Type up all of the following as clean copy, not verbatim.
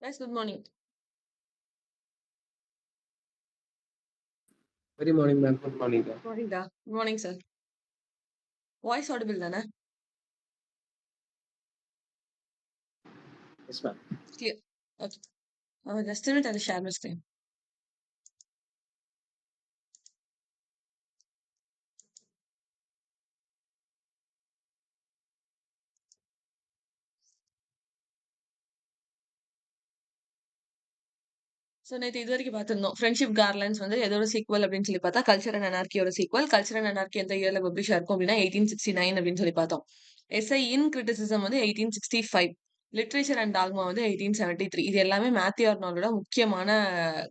Guys, good morning. Very morning, ma'am. Good morning, ma'am. Morning, da. Good morning, sir. Voice audible தானே? Yes, ma'am. Clear. Okay. Just a minute, I'll share my screen. So நேத்து இது வரைக்கும் பார்த்திருந்தோம். Friendship கார்லண்ட்ஸ் வந்து எதோட sequel அப்படின்னு சொல்லி பார்த்தா, கல்ச்சர் அண்ட் அனார்கியோட சீக்வல். கல்ச்சர் அண்ட் அனார்கி எந்த இயர்ல பப்ளிஷ் ஆயிருக்கும் அப்படின்னா 1869 அப்படின்னு சொல்லி பார்த்தோம். எஸ்ஐ இன் கிரிட்டிசிசம் வந்து 1865. லிட்ரேச்சர் அண்ட் டாக்மா வந்து 1873. இது எல்லாமே மேத்யூ ஆர்னால்டோட முக்கியமான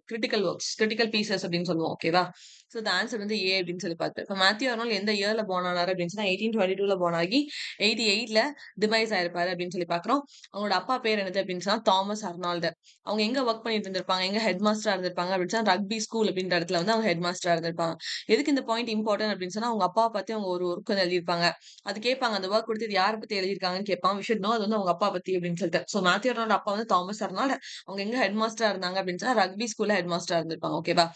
கிரிட்டிக்கல் ஒர்க்ஸ், கிரிட்டிக்கல் பீசஸ் அப்படின்னு சொல்லுவோம். ஓகேவா? ஸோ த ஆன்சர் வந்து ஏ அப்படின்னு சொல்லி பார்த்தேன். இப்போ மேத்யூ ஆர்னால்ட் எந்த இயர்ல போர்ன் ஆனாரு அப்படின்னு சொன்னா 1822ல போர்ன் ஆகி 88ல டிமைஸ் ஆயிருப்பாரு அப்படின்னு சொல்லி பார்க்குறோம். அவங்களோட அப்பா பேர் என்னது அப்படின்னு சொன்னா தாமஸ் அர்னால்டு. அவங்க எங்க ஒர்க் பண்ணிட்டு இருந்திருப்பாங்க, எங்க ஹெட் மாஸ்டரா இருந்திருப்பாங்க அப்படின்னு சொன்னா ரக்பி ஸ்கூல் அப்படின்ற இடத்துல வந்து அவங்க ஹெட் மாஸ்டரா இருந்திருப்பாங்க. எதுக்கு இந்த பாயிண்ட் இம்பார்ட்டன்ட் அப்படின்னு சொன்னா அவங்க அப்பாவை பத்தி அவங்க ஒரு ஒர்க் வந்து எழுதியிருப்பாங்க. அது கேட்பாங்க, அந்த ஒர்க் கொடுத்து இது யாரை பத்தி எழுதியிருக்காங்கன்னு கேட்பாங்க. வி ஷுட் நோ அது வந்து அவங்க அப்பா பத்தி அப்படின்னு சொல்லிட்டு. ஸோ மேத்யூ அர்னால்ட் அப்பா வந்து தாமஸ் அர்னால்ட். அவங்க எங்க ஹெட் மாஸ்டரா இருந்தாங்க அப்படின்னு சொன்னா ரக்பி ஸ்கூல்ல ஹெட் மாஸ்டரா இருந்திருப்பாங்க. ஓகேவா?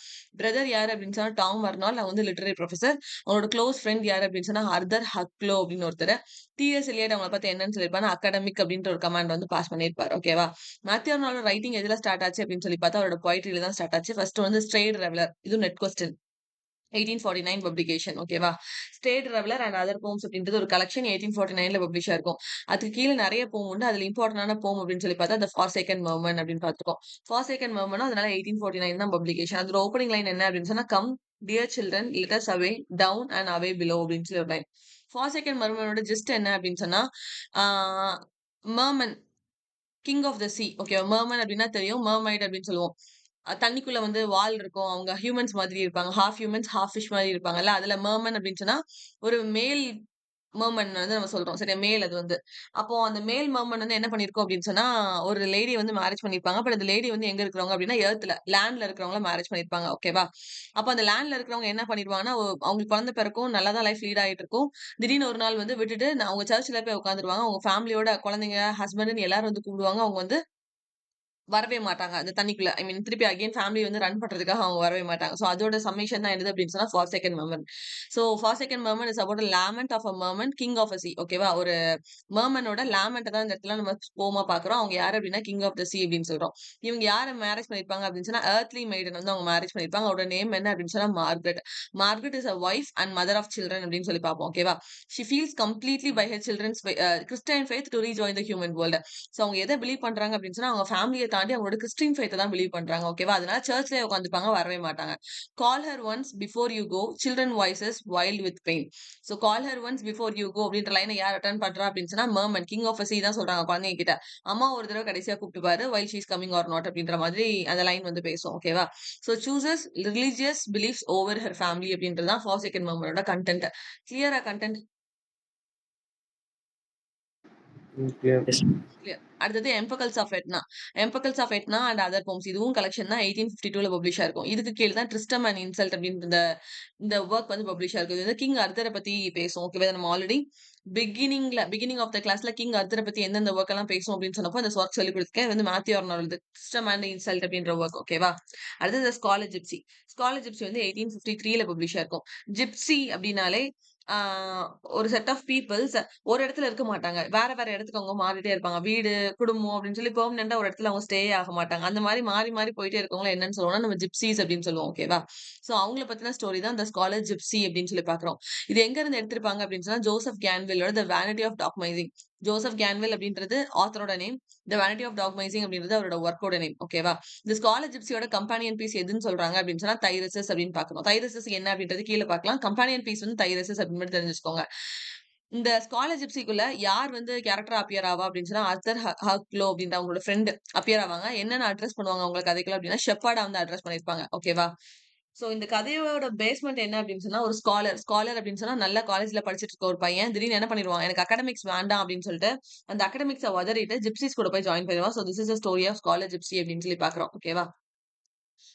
பிரதர் யாரு அப்படின்னு சொன்னா டாம் அர்னால்ட். அவங்க வந்து லிட்டரரி ப்ரொஃபசர். அவங்களோட க்ளோஸ் ஃப்ரெண்ட் யாரு அப்படின்னு சொன்னா ஆர்தர் ஹக்லோ அப்படின்னு ஒருத்தர். டிஎஸ் எலியட் அவங்கள பத்தி என்னன்னு சொல்லியிருப்பாங்க, அகாடமிக் அப்படின்ற ஒரு கமாண்ட் வந்து பாஸ் பண்ணியிருப்பாரு. ஓகேவா? மேத்யூ ஆர்னால்டோட ரைட்டிங் எதுல ஸ்டார்ட் ஆச்சு அப்படின்னு சொல்லி பார்த்தா அவரோட பொயட்ரியில தான் ஸ்டார்ட் ஆச்சு. ஃபர்ஸ்ட் வந்து ஸ்ட்ரேட் ரெவலர். இது நெட் கொஸ்டின். 1849 பப்ளிகேஷன். ஓகேவா? ஸ்டேட் ரெவலர் அண்ட் அதர் போம்ஸ் அப்படின்றது ஒரு கலெக்ஷன் 1849ல பப்ளிஷ் ஆயிருக்கும். அதுக்கு கீழ நெறைய போம் உண்டு. அதுல இம்பார்ட்டன்டான போம் அப்படின்னு சொல்லி பார்த்தா, தி ஃபார்சேக்கன் மெர்மன் அப்படின்னு பார்த்திருக்கோம். ஃபார்சேக்கன் மெர்மன்னா அதனால 1849 தான் பப்ளிகேஷன். அதோட ஓப்பனிங் லைன் என்ன அப்படின்னு சொன்னா, come dear children let us away down and away below அப்படின்னு சொல்லி ஒரு லைன். ஃபார்சேக்கன் மெர்மனோட ஜிஸ்ட் என்ன அப்படின்னு சொன்னா, ஆ மெர்மன் கிங் ஆஃப் த சீ. ஓகேவா? மெர்மன் அப்டின்னா தெரியும். மெர்மைட் அப்டின்னு சொல்லுவோம். தண்ணிக்குள்ள வந்து வால் இருக்கும். அவங்க ஹியூமன்ஸ் மாதிரி இருப்பாங்க. ஹால்ஃப் ஹியூமன்ஸ், ஹால்ஃப் ஃபிஷ் மாரி இருப்பாங்கல்ல. அதுல மெர்மன் அப்டின்னு சொன்னா, ஒரு மேல் மெர்மன் வந்து நம்ம சொல்றோம். சரியா? மேல் அது வந்து. அப்போ அந்த மேல் மெர்மன் வந்து என்ன பண்ணியிருக்கும் அப்டின்னு சொன்னா, ஒரு லேடிய வந்து மேரேஜ் பண்ணியிருப்பாங்க. பட் அந்த லேடி வந்து எங்க இருக்கிறவங்க அப்டின்னா, எர்த்ல, லேண்ட்ல இருக்கிறவங்கள மேரேஜ் பண்ணியிருப்பாங்க. ஓகேவா? அப்ப அந்த லேண்ட்ல இருக்கிறவங்க என்ன பண்ணிருவாங்கன்னா, அவங்களுக்கு குழந்தை பிறக்கும். நல்லா தான் லைஃப் லீட் ஆயிட்டு இருக்கும். திடீர்னு ஒரு நாள் வந்து விட்டுட்டு, அவங்க சர்ச்ல போய் உட்கார்ந்துருவாங்க. அவங்க ஃபேமிலியோட குழந்தைங்க, ஹஸ்பண்ட்ன்னு எல்லாரும் வந்து கூப்பிடுவாங்க. அவங்க வந்து வரவே மாட்டாங்க. அந்த தண்ணிக்குள்ள. ஐ மீன் திருப்பி அகைன் ஃபேமிலி வந்து ரன் பண்றதுக்காக அவங்க வரவே மாட்டாங்க. ஸோ அதோட சம்மேஷன் தான் என்னது அப்படின்னு சொன்னா, forsaken merman. So forsaken merman is about a lament of a merman, king of a sea. ஓகேவா? ஒரு மெர்மனோட லாமெண்ட்ட தான் இந்த இடத்துல நம்ம போமா பார்க்குறோம். அவங்க யாரு அப்படின்னா, கிங் ஆஃப் த சீ அப்படின்னு சொல்றோம். இவங்க யார மேரேஜ் பண்ணியிருப்பாங்க அப்படின்னு சொன்னா, எர்த்லி மெய்டன் வந்து அவங்க மேரேஜ் பண்ணியிருப்பாங்க. அவரோட நேம் என்ன அப்படின்னு சொன்னா, Margaret. Margaret is a wife and mother of children அப்படின்னு சொல்லி பார்ப்போம். ஓகேவா? She feels completely by her children's Christian faith to rejoin the human world. So அவங்க எத பிலீவ் பண்றாங்க அப்படின்னு சொன்னா, அவங்க ஃபேமிலிய தாண்டி அவங்களோட கிறிஸ்டியன் ஃபெய்த்த தான் பிலீவ் பண்றாங்க. ஓகேவா? அதனால சர்ச்லயே உட்காந்துப்பாங்க. வரவே மாட்டாங்க. Call her once before you go children voices wild with pain. So call her once before you go அப்படின்ற லைன யார் அட்டெண்ட் பண்றா அப்படின்னு சொன்னா, மெர்மன் கிங் ஆஃப் ஸீ தான் சொல்றாங்க குழந்தைங்க கிட்ட. அம்மா ஒரு தடவ கடைசியா கூப்பிட்டு பாரு while she is coming or not அப்படின்ற மாதிரி அந்த லைன் வந்து பேசும். ஓகேவா? So chooses religious beliefs over her family அப்படின்றது தான் ஃபார் மெர்மனோட கன்டென்ட். கிளியரா கன்டென்ட்? Clear. Yes. கிளியர். அடுத்தது Empedocles of Etna. Empedocles of Etna and other poems. இதுவும் கலெக்ஷன் தான் 1852ல பப்ளிஷ் ஆயிருக்கும். இதுக்கு கீழ தான் ட்ரிஸ்டம் அண்ட் இன்சல்ட் அப்படின்ற இந்த இந்த வொர்க் வந்து பப்ளிஷ் ஆயிருக்கு. இது வந்து கிங் அர்தர பத்தி பேசும். ஓகேவா? இத நம்ம ஆல்ரெடி பிகினிங் ஆஃப் த கிளாஸ்ல கிங் அர்தர பத்தி எந்தெந்த வொர்க் எல்லாம் பேசும் அப்படின்னு சொன்னப்போ அந்த ஒர்க் சொல்லிக் குடுத்துருக்கேன். இது வந்து மேத்யூ ஆர்னால்ட் ட்ரிஸ்டம் அண்ட் இன்சல்ட் அப்படின்ற வொர்க். ஓகேவா? அடுத்தது ஸ்காலர் ஜிப்சி. ஸ்காலர் ஜிப்சி வந்து 1853ல பப்ளிஷ் ஆயிருக்கும். ஜிப்சி அப்படின்னாலே ஆ ஒரு செட் ஆஃப் பீப்பிள்ஸ் ஒரு இடத்துல இருக்க மாட்டாங்க. வேற வேற இடத்துக்கு அவங்க மாறிட்டே இருப்பாங்க. வீடு, குடும்பம் அப்படின்னு சொல்லி பெர்மனன்ட்டா ஒரு இடத்துல அவங்க ஸ்டே ஆக மாட்டாங்க. அந்த மாரி மாறி மாறி போயிட்டே இருக்கவங்கள என்னன்னு சொல்லுவோம்னா, நம்ம ஜிப்சீஸ் அப்படின்னு சொல்லுவோம். ஓகேவா? சோ அவங்கள பத்தின ஸ்டோரி தான் இந்த ஸ்காலர் ஜிப்சி அப்படின்னு சொல்லி பார்க்கிறோம். இது எங்க இருந்து எடுத்திருப்பாங்க அப்படின்னு சொன்னா, ஜோசப் கேன்வில்லோட the vanity of dogmatizing. Joseph Glanvill அப்படின்றது ஆத்தரோட name. The vanity of dogmatizing அப்படின்றது அவரோட ஒர்க்கோட நேம். ஓகேவா? இந்த ஸ்காலர் ஜிப்சியோட கம்பானியன் பீஸ் எதுன்னு சொல்றாங்க அப்படின்னு சொன்னா, தைரசஸ் அப்படின்னு பார்க்கணும். தைரசஸ் என்ன அப்படின்றது கீழ பார்க்கலாம். கம்பானியன் பீஸ் வந்து தைரசஸ் அப்படின்னு மட்டும் தெரிஞ்சு வச்சுக்கோங்க. இந்த ஸ்காலர் ஜிப்சிக்குள்ள யார் வந்து கேரக்டரா அப்பியர் ஆவா அப்படின்னு சொன்னா, ஆர்தர் ஹக்லோ அப்படின்ற அவங்களோட ஃப்ரெண்ட் அப்பியர் ஆவாங்க. என்னென்ன அட்ரஸ் பண்ணுவாங்க அவங்க கதைக்குள்ள அப்படின்னா, ஷெப்பர்டா வந்து அட்ரஸ் பண்ணியிருப்பாங்க. ஓகேவா? சோ இந்த கதையோட பேஸ்மெண்ட் என்ன அப்படின்னு சொன்னா, ஒரு ஸ்காலர் அப்படின்னு சொன்னா நல்ல காலேஜ்ல படிச்சுட்டு இருக்க ஒரு பையன் திடீர்னு என்ன பண்ணிருவான், எனக்கு அகாடமிக்ஸ் வேண்டாம் அப்படின்னு சொல்லிட்டு அந்த அகாடமிக்ஸ உதறிட்டு ஜிப்சிஸ் கூட போய் ஜாயின் பண்ணிடுவான். So this is the story of scholar gypsy அப்படின்னு சொல்லி பாக்குறோம். ஓகேவா?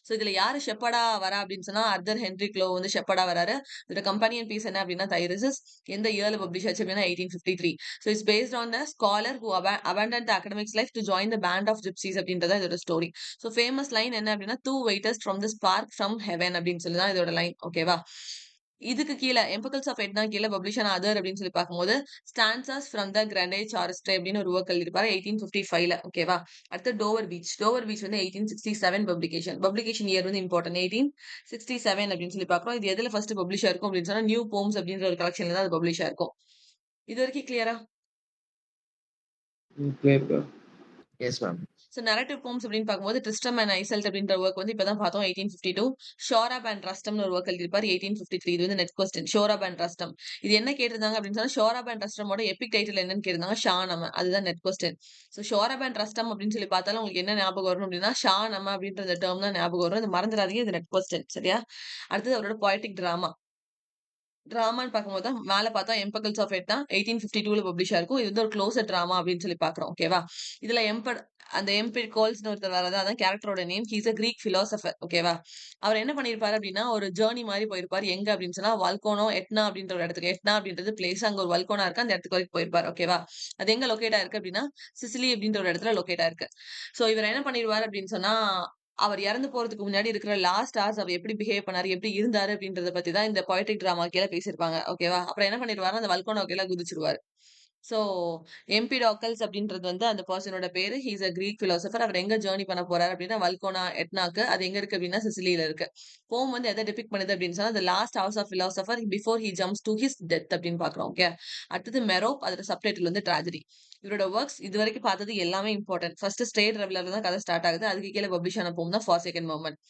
சோ இதுல யாரு ஷெப்பர்டா வரா அப்படின்னு சொன்னா அர்தர் ஹென்ரி க்ளோ வந்து ஷெப்பர்டா வராரு. இதோட கம்பெனியன் பீஸ் என்ன அப்படின்னா தைரிசஸ். எந்த இயர்ல பப்ளிஷ் ஆச்சு அப்படின்னா 1853. So it's based on the scholar who abandoned the academics life to join the band of gypsies அப்படின்றத இதோட ஸ்டோரி. ஸோ ஃபேமஸ் லைன் என்ன அப்படின்னா two waiters from the spark from heaven அப்படின்னு சொல்லி தான் இதோட லைன். ஓகேவா? இதுக்கு கீழே எம்பகல்ஸ் ஆஃப் எட்னா கீழே பப்ளிஷ் ஆன அதர் அப்படின்னு சொல்லி பார்க்கும்போது ஸ்டான்சாஸ் ஃப்ரம் த கிரண்டேஜ் சாரஸ்ட்ரே அப்படின்னு ஒரு ஒர்க் எழுதிருப்பாரு 1855ல. ஓகேவா? அடுத்து டோவர் பீச். டோவர் பீச் வந்து 1867 பப்ளிகேஷன். பப்ளிகேஷன் இயர் வந்து இம்பார்ட்டன்ட். 1867 அப்படின்னு சொல்லி பார்க்குறோம். இது எதுல ஃபர்ஸ்ட் பப்ளிஷ் ஆயிருக்கும் அப்படின்னு சொன்னா நியூ போம்ஸ் அப்படின்ற ஒரு கலெக்ஷன்ல தான் அது பப்ளிஷ் ஆயிருக்கும். இது வரைக்கும் கிளியரா? clear. Yes, ma'am. So narrative poems அப்படின்னு பார்க்கும்போது ட்ரிஸ்டம் அண்ட் ஐசல்ட் அப்படின்ற ஒர்க் வந்து இப்பதான் பார்த்தோம் 1852. ஷோராப் அண்ட் ரஸ்டம்னு ஒரு ஒர்க் எழுதிருப்பாரு 1853. இது வந்து next question. Sohrab and Rustum இது என்ன கேட்டிருந்தாங்க அப்படின்னு சொன்னா ஷோராப் அண்ட் ரஸ்டமோட எபிக் டைட்டில் என்னன்னு கேட்டிருந்தாங்க ஷானம. அதுதான் next question. So Sohrab and Rustum அப்படின்னு சொல்லி பார்த்தாலும் உங்களுக்கு என்ன ஞாபகம் வரும் அப்படின்னா ஷானம அப்படின்ற இந்த டேர்ம் தான் ஞாபகம் வரும். இது மறந்துடாதீங்க. இது நெட் கொஸ்டின். சரியா? அடுத்தது அவரோட பொயட்டிக் டிராமா. டிராமான்னு பார்க்கும்போது தான் மேல பார்த்தா எம்பகல்ஸ் ஆஃப் எட் தான் 1852ல பப்ளிஷ் ஆயிருக்கும். இது வந்து ஒரு க்ளோசர் டிராமா அப்படின்னு சொல்லி பார்க்குறோம். ஓகேவா? இதுல அந்த எம்பிரிகோல்ஸ்னு ஒருத்தர் வரது அதான் கேரக்டரோட name. He is a Greek philosopher. ஓகேவா? அவர் என்ன பண்ணியிருப்பாரு அப்படின்னா ஒரு ஜேர்னி மாதிரி போயிருப்பாரு. எங்க அப்படின்னு சொன்னா வல்கோனோ எட்னா அப்படின்ற ஒரு இடத்துக்கு. எட்னா அப்படின்றது பிளேஸ். அங்க ஒரு வல்கோனா இருக்கு. அந்த இடத்துக்கு வரைக்கும் போயிருப்பாரு. ஓகேவா? அது எங்க லொகேட் ஆயிருக்கு அப்படின்னா சிசிலி அப்படின்ற ஒரு இடத்துல லொகேட் ஆயிருக்கு. சோ இவர் என்ன பண்ணிருவாரு அப்படின்னு சொன்னா அவர் இறந்து போறதுக்கு முன்னாடி இருக்கிற லாஸ்ட் ஹார்ஸ் அவர் எப்படி பிஹேவ் பண்ணாரு, எப்படி இருந்தாரு அப்படின்றத பத்தி தான் இந்த பொயட்ரிக் டிராமா கீழ பேசியிருப்பாங்க. ஓகேவா? அப்புறம் என்ன பண்ணிருவாருன்னா, அந்த வல்கோனோ கீழ குதிச்சிருவாரு. சோ எம்பிடாக்கல்ஸ் அப்படின்றது வந்து அந்த பெர்சனோட பேரு. He is a Greek philosopher. அவர் எங்க ஜர்னி பண்ண போறாரு அப்படின்னா வல்கோனா எட்னாக்கு. அது எங்க இருக்கு அப்படின்னா சிசிலியில இருக்கு. போம் வந்து எதை டிபிக்ட் பண்ணுது அப்படின்னு சொன்னா, the last house of philosopher before he jumps to his death அப்படின்னு பார்க்கிறோம். ஓகே. அடுத்தது மெரோப். அதோட சப்டைட்டில் வந்து ட்ராஜடி. இவரோட ஒர்க்ஸ் இது வரைக்கும் பார்த்தது எல்லாமே இம்பார்ட்டன்ட். ஃபர்ஸ்ட் ஸ்ட்ரெயிட் ரெவலர்ல தான் கதை ஸ்டார்ட் ஆகுது. அதுக்கு கீழ பப்ளிஷ் ஆன போம் தான் ஃபார் மூவ்மெண்ட்.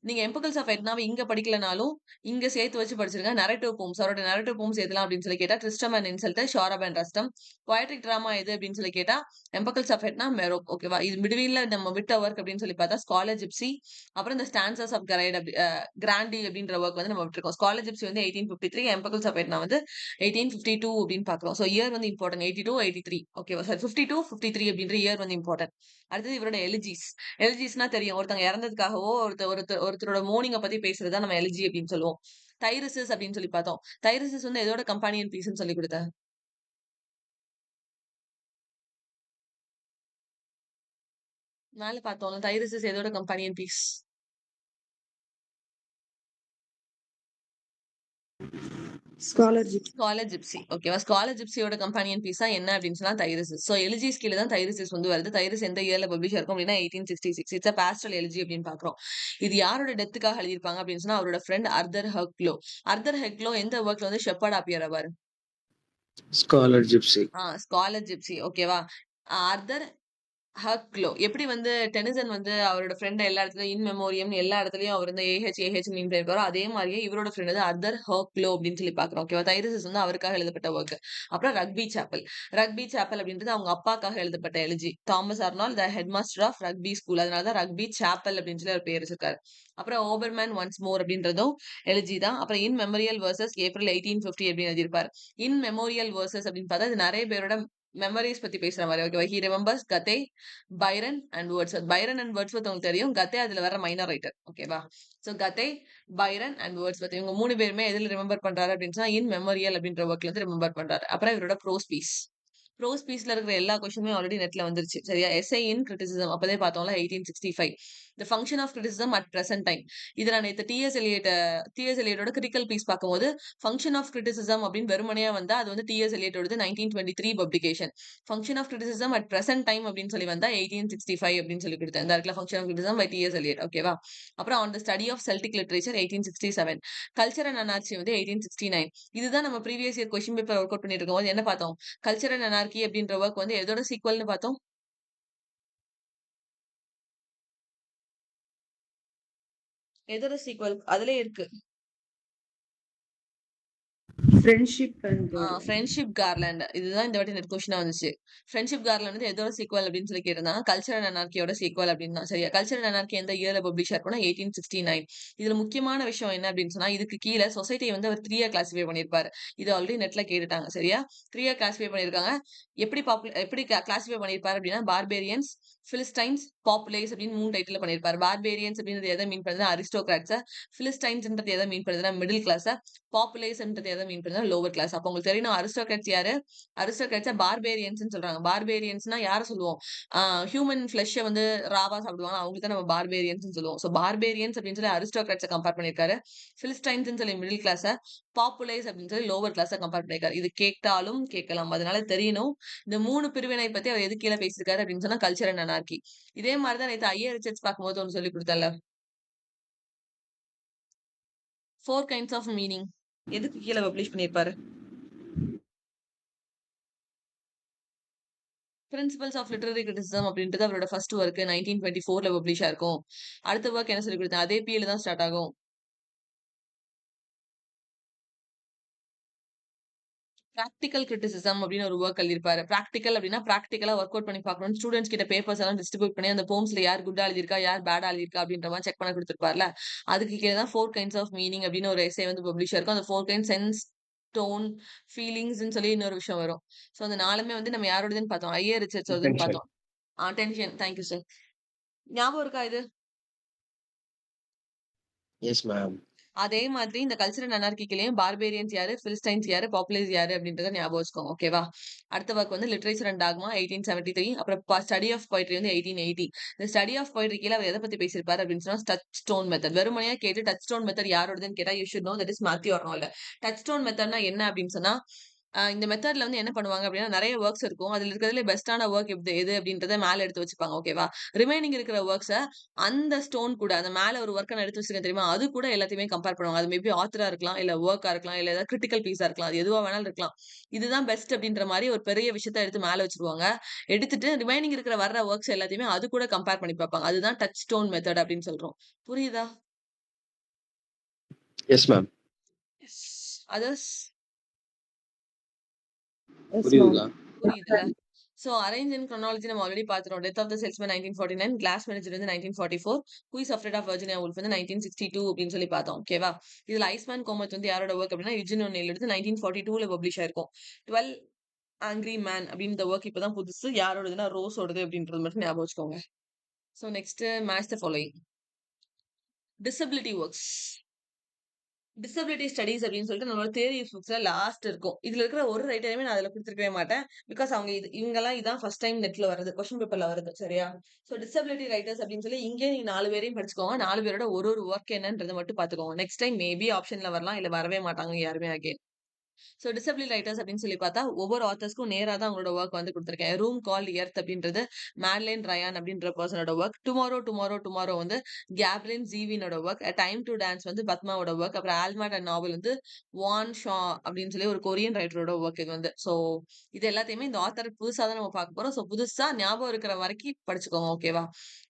நீங்க எம்பகல்ஸ் ஆஃப் எட்னாவை இங்க படிக்கலனாலும், இங்க சேர்த்து வச்சு படிச்சிருங்க. Narrative poems. அவரோட நரேட்டிவ் போம்ஸ் எதெல்லாம் அப்படின்னு சொல்லி கேட்டா, Tristram and Iseult, Sohrab and Rustum. Poetic drama எது அப்படின்னு சொல்லி கேட்டா, எம்பகல்ஸ் ஆஃப் எட்னா, மெரோப். ஓகேவா? இது மிடில்ல நம்ம விட்ட ஒர்க் அப்படின்னு சொல்லி பார்த்தா, ஸ்காலர் ஜிப்சி. அப்புறம் இந்த ஸ்டான்சஸ் ஆஃப் கரைட் கிராண்டி அப்படின்ற ஒர்க் வந்து நம்ம விட்டுருக்கோம். ஸ்காலர் ஜிப்சி வந்து 1853, எம்பகல்ஸ் ஆஃப் எட்னா வந்து 1852 அப்படின்னு பார்க்கிறோம். ஸோ இயர் வந்து இம்பார்ட்டன்ட். 82, 83. ஓகேவா? சாரி 52, 53 அப்படின்ற இயர் வந்து இம்பார்ட்டன்ட். அடுத்தது இவரோட எலிஜிஸ். எலிஜிஸ்னா தெரியும். ஒருத்தவங்க இறந்ததுக்காகவோ, ஒருத்தரோட மோர்னிங்க பத்தி பேசுறதா நம்ம எலிஜி அப்படின்னு சொல்லுவோம். தைரிசஸ் அப்படின்னு சொல்லி பார்த்தோம். தைரிசஸ் வந்து எதோட கம்பானியன் பீஸ்ன்னு சொல்லிக் குடுத்தேன்? மேல பார்த்தோம்ல. தைரிசஸ் எதோட companion piece? Scholarship. Scholar gypsy. ஓகேவா? ஸ்காலர் ஜிப்சியோட கம்பானியன் பீஸ் தான் என்ன அப்படின்னு சொன்னா தைரிசஸ். ஸோ எலிஜிஸ் கீழ தான் தைரிசஸ் வந்து வருது. தைரிஸ் எந்த இயர்ல பப்ளிஷ் ஆயிருக்கும் அப்படின்னா 1866. இட்ஸ் அ பாஸ்டல் எலிஜி அப்படின்னு பார்க்கிறோம். இது யாரோட டெத்துக்காக எழுதியிருப்பாங்க அப்படின்னு சொன்னா அவரோட ஃப்ரெண்ட் அர்தர் ஹக்லோ. அர்தர் ஹெக்லோ எந்த ஒர்க்ல வந்து ஷெப்பர்ட் அப்பியர் ஆவாரு? Scholar Gypsy. Scholar gypsy. ஓகேவா? அர்தர் ஹக்லோ எப்படி வந்து டெனிசன் வந்து அவரோட ஃப்ரெண்ட் எல்லா இடத்துலயும் இன் மெமோரியம்னு எல்லா இடத்துலயும் அவர் வந்து ஏஹெச் மீன் பண்ணிருப்பாரோ அதே மாதிரியே இவரோட ஃப்ரெண்ட் வந்து அர்தர் ஹக்லோ அப்படின்னு சொல்லி பாக்குறோம். ஓகேவா? தைரிசஸ் வந்து அவருக்காக எழுதப்பட்ட ஒர்க். அப்புறம் ரக்பி சாப்பல். ரக்பி சாப்பல் அப்படின்றது அவங்க அப்பாக்காக எழுதப்பட்ட elegy. Thomas Arnold the head master of Rugby school. அதனாலதான் ரக்பி சாப்பல் அப்படின்னு சொல்லி அவர் பேர் வச்சிருக்காரு. அப்புறம் ஓபர்மேன் ஒன்ஸ் மோர் அப்படின்றதும் எலிஜி தான். அப்புறம் இன் மெமோரியல் வர்சஸ் ஏப்ரல் 1850 அப்படின்னு எழுதியிருப்பாரு. இன் மெமோரியல் வர்சஸ் அப்படின்னு பார்த்தா இது நிறைய பேரோட மெமரிஸ் பத்தி பேசுற மாதிரி. ஓகேவா? He remembers Goethe, Byron and Wordsworth. Byron and Wordsworth உங்களுக்கு தெரியும். கதே அதுல வர மைனர் ரைட்டர். ஓகேவா? So Goethe, Byron and Wordsworth இவங்க 3 பேருமே எதுல ரிமெம்பர் பண்றாரு அப்படின்னு சொன்னா இன் மெமோரியல் அப்படின்ற ஒர்க்ல இருந்து ரிமெம்பர் பண்றாரு. அப்புறம் இவரோட ப்ரோஸ் பீஸ். ப்ரோஸ் பீஸ்ல இருக்கிற எல்லா கொஸ்டினுமே ஆல்ரெடி நெட்ல வந்துருச்சு. சரியா? எஸ்ஐ இன் கிரிட்டிசிசம் அப்பதே பார்த்தோம்ல 1865. The function of criticism at present time. இது நான் நேத்து டிஎஸ் எலியட்டோட கிரிட்டிக்கல் பீஸ் பார்க்கும்போது ஃபங்க்ஷன் ஆஃப் கிரிட்டிசிசம் அப்படின்னு வெறுமனையா வந்தா அது வந்து டிஎஸ் எலியட்டோடது 1923 publication. Function of criticism at present time அப்படின்னு சொல்லி வந்தா 1865 அப்படின்னு சொல்லி கொடுத்தேன். இந்த இடத்துல function of criticism by TS Eliot. ஓகேவா? அப்புறம் on the study of Celtic literature 1867. Culture and anarchy வந்து 1869. இதுதான் நம்ம previous year question paper work out பண்ணிட்டு இருக்கும்போது என்ன பார்த்தோம்? கல்ச்சர் அண்ட் அனார்கி அப்படின்ற ஒர்க் வந்து எதோட சீக்வல்னு பார்த்தோம்? எதோட சீக்வல்? அதுலயே இருக்கு. ஃப்ரெண்ட்ஷிப் அண்ட் ஃப்ரெண்ட்ஷிப் கார்லாண்ட் இதுதான் இந்த வாட்டி நெட் கொஸ்டினா வந்துச்சு. ஃப்ரெண்ட்ஷிப் கார்லாண்ட் வந்து எதோட சீக்வல் அப்படின்னு சொல்லி கேட்டிருந்தாங்க. கல்ச்சர் அண்ட் அனார்கியோட சீக்வல் அப்படின்னு தான். சரியா? கல்ச்சர் அண்ட் அனார்கி எந்த இயர்ல பப்ளிஷ் ஆயிருக்கும்னா 1869. இதுல முக்கியமான விஷயம் என்ன அப்படின்னு சொன்னா, இதுக்கு கீழ சொசைட்டிய வந்து அவர் 3 கிளாசிஃபை பண்ணியிருப்பாரு. இது ஆல்ரெடி நெட்ல கேட்டுட்டாங்க. சரியா? 3 கிளாசிஃபை பண்ணியிருக்காங்க. எப்படி கிளாசிஃபை பண்ணியிருப்பாரு அப்படின்னா, பார்பேரியன்ஸ், பிலிஸ்டைன்ஸ், பாப்புலேஸ் அப்படின்னு 3 டைட்டில்ல பண்ணியிருப்பாரு. பார்பேரியன்ஸ் அப்படின்றது எதை மீன் பண்ணுதுன்னா அரிஸ்டோகிராட்ஸ, பிலிஸ்டைன்ஸ்ன்றது எதை மீன் பண்ணுதுன்னா மிடில் கிளாஸ, பாப்புலேஷன்றது எதை மீன் பண்ணுதுன்னா லோவர் கிளாஸ். அப்ப உங்களுக்கு தெரியணும் அரிஸ்டோகிராட்ஸ் யாரு? அரிஸ்டோகிராட்ஸ பார்பேரியன்ஸ்ன்னு சொல்றாங்க. பார்பேரியன்ஸ்னா யார சொல்லுவோம்? ஆ ஹியூமன் ஃப்ளெஷ்ஷ வந்து ராவா சாப்பிடுவாங்க. அவங்களுக்கு தான் நம்ம பார்பேரியன்ஸ்ன்னு சொல்லுவோம். சோ பார்பேரியன்ஸ் அப்படின்னு சொல்லி அரிஸ்டோகிராட்ஸ கம்பேர் பண்ணியிருக்காரு. பிலிஸ்டைன்ஸ்ன்னு சொல்லி மிடில் கிளாஸ, பாப்புலேஸ் அப்படின்னு சொல்லி லோவர் கிளாஸ கம்பேர் பண்ணியிருக்காரு. இது கேட்டாலும் கேட்கலாம். அதனால தெரியணும். இந்த 3 பிரிவினை பத்தி அவர் எது கீழ பேசியிருக்காரு அப்படின்னு சொன்னா கல்ச்சர் அண்ட் அனார்கி. இதே மாரி தான் நேத்து ஐஏ ரிசர்ச் பார்க்கும்போது ஒண்ணு சொல்லிக் குடுத்தேன்ல. 4 கைண்ட்ஸ் ஆஃப் மீனிங். எதுக்கு கீழ பப்ளிஷ் பண்ணியிருப்பாரு? பிரின்சிபல்ஸ் ஆஃப் லிட்டரரி கிரிட்டிசிசம் அப்படின்றது அவரோட ஃபர்ஸ்ட் ஒர்க் 1924ல பப்ளிஷ் ஆயிருக்கும். அடுத்த ஒர்க் என்ன சொல்லிக் குடுத்தேன்? அதே பில தான் ஸ்டார்ட் ஆகும். பிராக்டிகல் கிரிட்டிசிசம் அப்படின்னு ஒரு ஒர்க் எழுதியிருப்பாரு. பிராக்டிகல் அப்படின்னா பிராக்டிகலா ஒர்க் அவுட் பண்ணி பார்க்கணும். ஸ்டூடண்ட்ஸ் கிட்ட பேப்பர்ஸ் எல்லாம் டிஸ்ட்ரிபியூட் பண்ணி அந்த போம்ஸ்ல யார் குட்டா எழுதியிருக்கா, யார் பேடா எழுதியிருக்கா அப்படின்ற மாதிரி செக் பண்ண குடுத்திருப்பார்ல. அதுக்கு கீழ தான் 4 கைண்ட்ஸ் ஆஃப் மீனிங் அப்படின்னு ஒரு எஸ்ஸே வந்து பப்ளிஷ் ஆயிருக்கும். அந்த 4 கைண்ட் சென்ஸ், டோன், ஃபீலிங்ஸ்ன்னு சொல்லி இன்னொரு விஷயம் வரும். சோ அந்த 4மே வந்து நம்ம யாரோடதுன்னு பார்த்தோம். ஐஏ ரிச்சர்ட்ஸோடதுன்னு இன்டென்ஷன். பார்த்தோம். அட்டென்ஷன். Thank you sir. ஞாபகம் இருக்கா இது? Yes ma'am. அதே மாதிரி இந்த கல்ச்சர் அண்ட் அனார்கிலயும் பார்பேரியன்ஸ் யாரு, பிலிஸ்டைன்ஸ் யாரு, பாப்புலேஸ் யாரு அப்படின்றத ஞாபகம் வச்சுக்கோங்க. ஓகேவா? அடுத்த ஒர்க் வந்து லிட்டரேச்சர் அண்ட் டாக்மா 1873. அப்புறம் ஸ்டடி ஆஃப் போயட்ரி வந்து 1880. இந்த ஸ்டடி ஆஃப் போயட்ரி கீழ அவர் எதை பத்தி பேசியிருப்பாரு அப்படின்னு சொன்னா டச் ஸ்டோன் மெத்தட். வெறுமனையா கேட்டு டச் ஸ்டோன் மெத்தட் யாரோடதுன்னு கேட்டா you should know that is Matthew Arnold. Touchstone மெத்தட்னா என்ன அப்படின்னு சொன்னா இந்த மெத்தட்ல வந்து என்ன பண்ணுவாங்க அப்படின்னா நெறைய ஒர்க்ஸ் இருக்கும். அதுல இருக்கிறதுல பெஸ்ட்டான ஒர்க் எது அப்படின்றத மேல எடுத்து வச்சுப்பாங்க. ஓகேவா? ரிமைனிங் இருக்கிற ஒர்க்ஸ அந்த ஸ்டோன் கூட அந்த மேல ஒரு ஒர்க்க நான் எடுத்து வச்சிருக்கேன் தெரியுமா? அது கூட எல்லாத்தையுமே கம்பேர் பண்ணுவாங்க. அது மேபி ஆத்தரா இருக்கலாம், இல்ல வொர்க்கா இருக்கலாம், இல்ல ஏதாவது கிரிட்டிக்கல் பீஸா இருக்கலாம். அது எதுவா வேணாலும் இருக்கலாம். இதுதான் பெஸ்ட் அப்படின்ற மாரி ஒரு பெரிய விஷயத்த எடுத்து மேல வச்சுருவாங்க. எடுத்துட்டு ரிமைனிங் இருக்கிற வர்ற ஒர்க்ஸ் எல்லாத்தையுமே அது கூட கம்பேர் பண்ணி பார்ப்பாங்க. அதுதான் டச் ஸ்டோன் மெத்தட் அப்படின்னு சொல்றோம். புரியுதா? Yes ma'am. Yes. Others? Yes ma'am. புரியுதுங்களா? புரியுதுல்ல? சோ அரேஞ்ச் இன் குரோனாலஜி நம்ம ஆல்ரெடி பார்த்துட்டோம். Death of the salesman 1949, glass menagerie வந்து 1944, who is afraid of Virginia Woolf வந்து 1962 அப்படின்னு சொல்லி பார்த்தோம். ஓகேவா? இதுல ஐஸ்மேன் கோமத் வந்து யாரோட ஒர்க் அப்படின்னா யுஜின் ஓநீல் எடுத்து 1942ல பப்ளிஷ் ஆயிருக்கும். 12 ஆங்ரி மேன் அப்படின்னு இந்த ஒர்க் இப்பதான் புதுசு. யாரோடதுன்னா ரோஸோடது அப்படின்றது மட்டும் ஞாபகம் வச்சுக்கோங்க. So next match the following. Disability works. Disability studies அப்படின்னு சொல்லிட்டு நம்மளோட தியரி புக்ஸ்ல லாஸ்ட் இருக்கும். இதுல இருக்கிற ஒரு ரைட்டரையுமே நான் அதுல குடுத்திருக்கவே மாட்டேன். பிகாஸ் அவங்க இவங்கலாம் இதான் ஃபர்ஸ்ட் டைம் நெட்ல வருது. கொஸ்டின் பேப்பர்ல வருது. சரியா? சோ டிசபிலிட்டி ரைட்டர்ஸ் அப்படின்னு சொல்லி இங்கே நீங்க 4 பேரையும் படிச்சுக்கோங்க. 4 பேரோட ஒரு ஒர்க் என்னன்றத மட்டும் பாத்துக்கோங்க. நெக்ஸ்ட் டைம் மேபி ஆப்ஷன்ல வரலாம். இல்ல வரவே மாட்டாங்க யாருமே அகைன். சோ டிசபிலிட்டி ரைட்டர்ஸ் அப்படின்னு சொல்லி பார்த்தா, ஒவ்வொரு ஆத்தர்ஸ்க்கும் நேரா தான் அவங்களோட ஒர்க் வந்து குடுத்திருக்கேன். ரூம் கால்ட் எர்த் அப்படின்றது மேட்லைன் ரயான் அப்படின்ற பெர்சனோட ஒர்க். டுமாரோ டுமாரோ டுமாரோ வந்து கேப்ரின் ஜீவினோட ஒர்க். டைம் டு டான்ஸ் வந்து பத்மாவோட ஒர்க். அப்புறம் ஆல்மாட் அண்ட் நாவல் வந்து வான் ஷா அப்படின்னு சொல்லி ஒரு கொரியன் ரைட்டரோட ஒர்க் இது வந்து. சோ இது எல்லாத்தையுமே இந்த ஆத்தர் புதுசா தான் நம்ம பார்க்க போறோம். சோ புதுசா ஞாபகம் இருக்கிற வரைக்கும் படிச்சுக்கோங்க. ஓகேவா?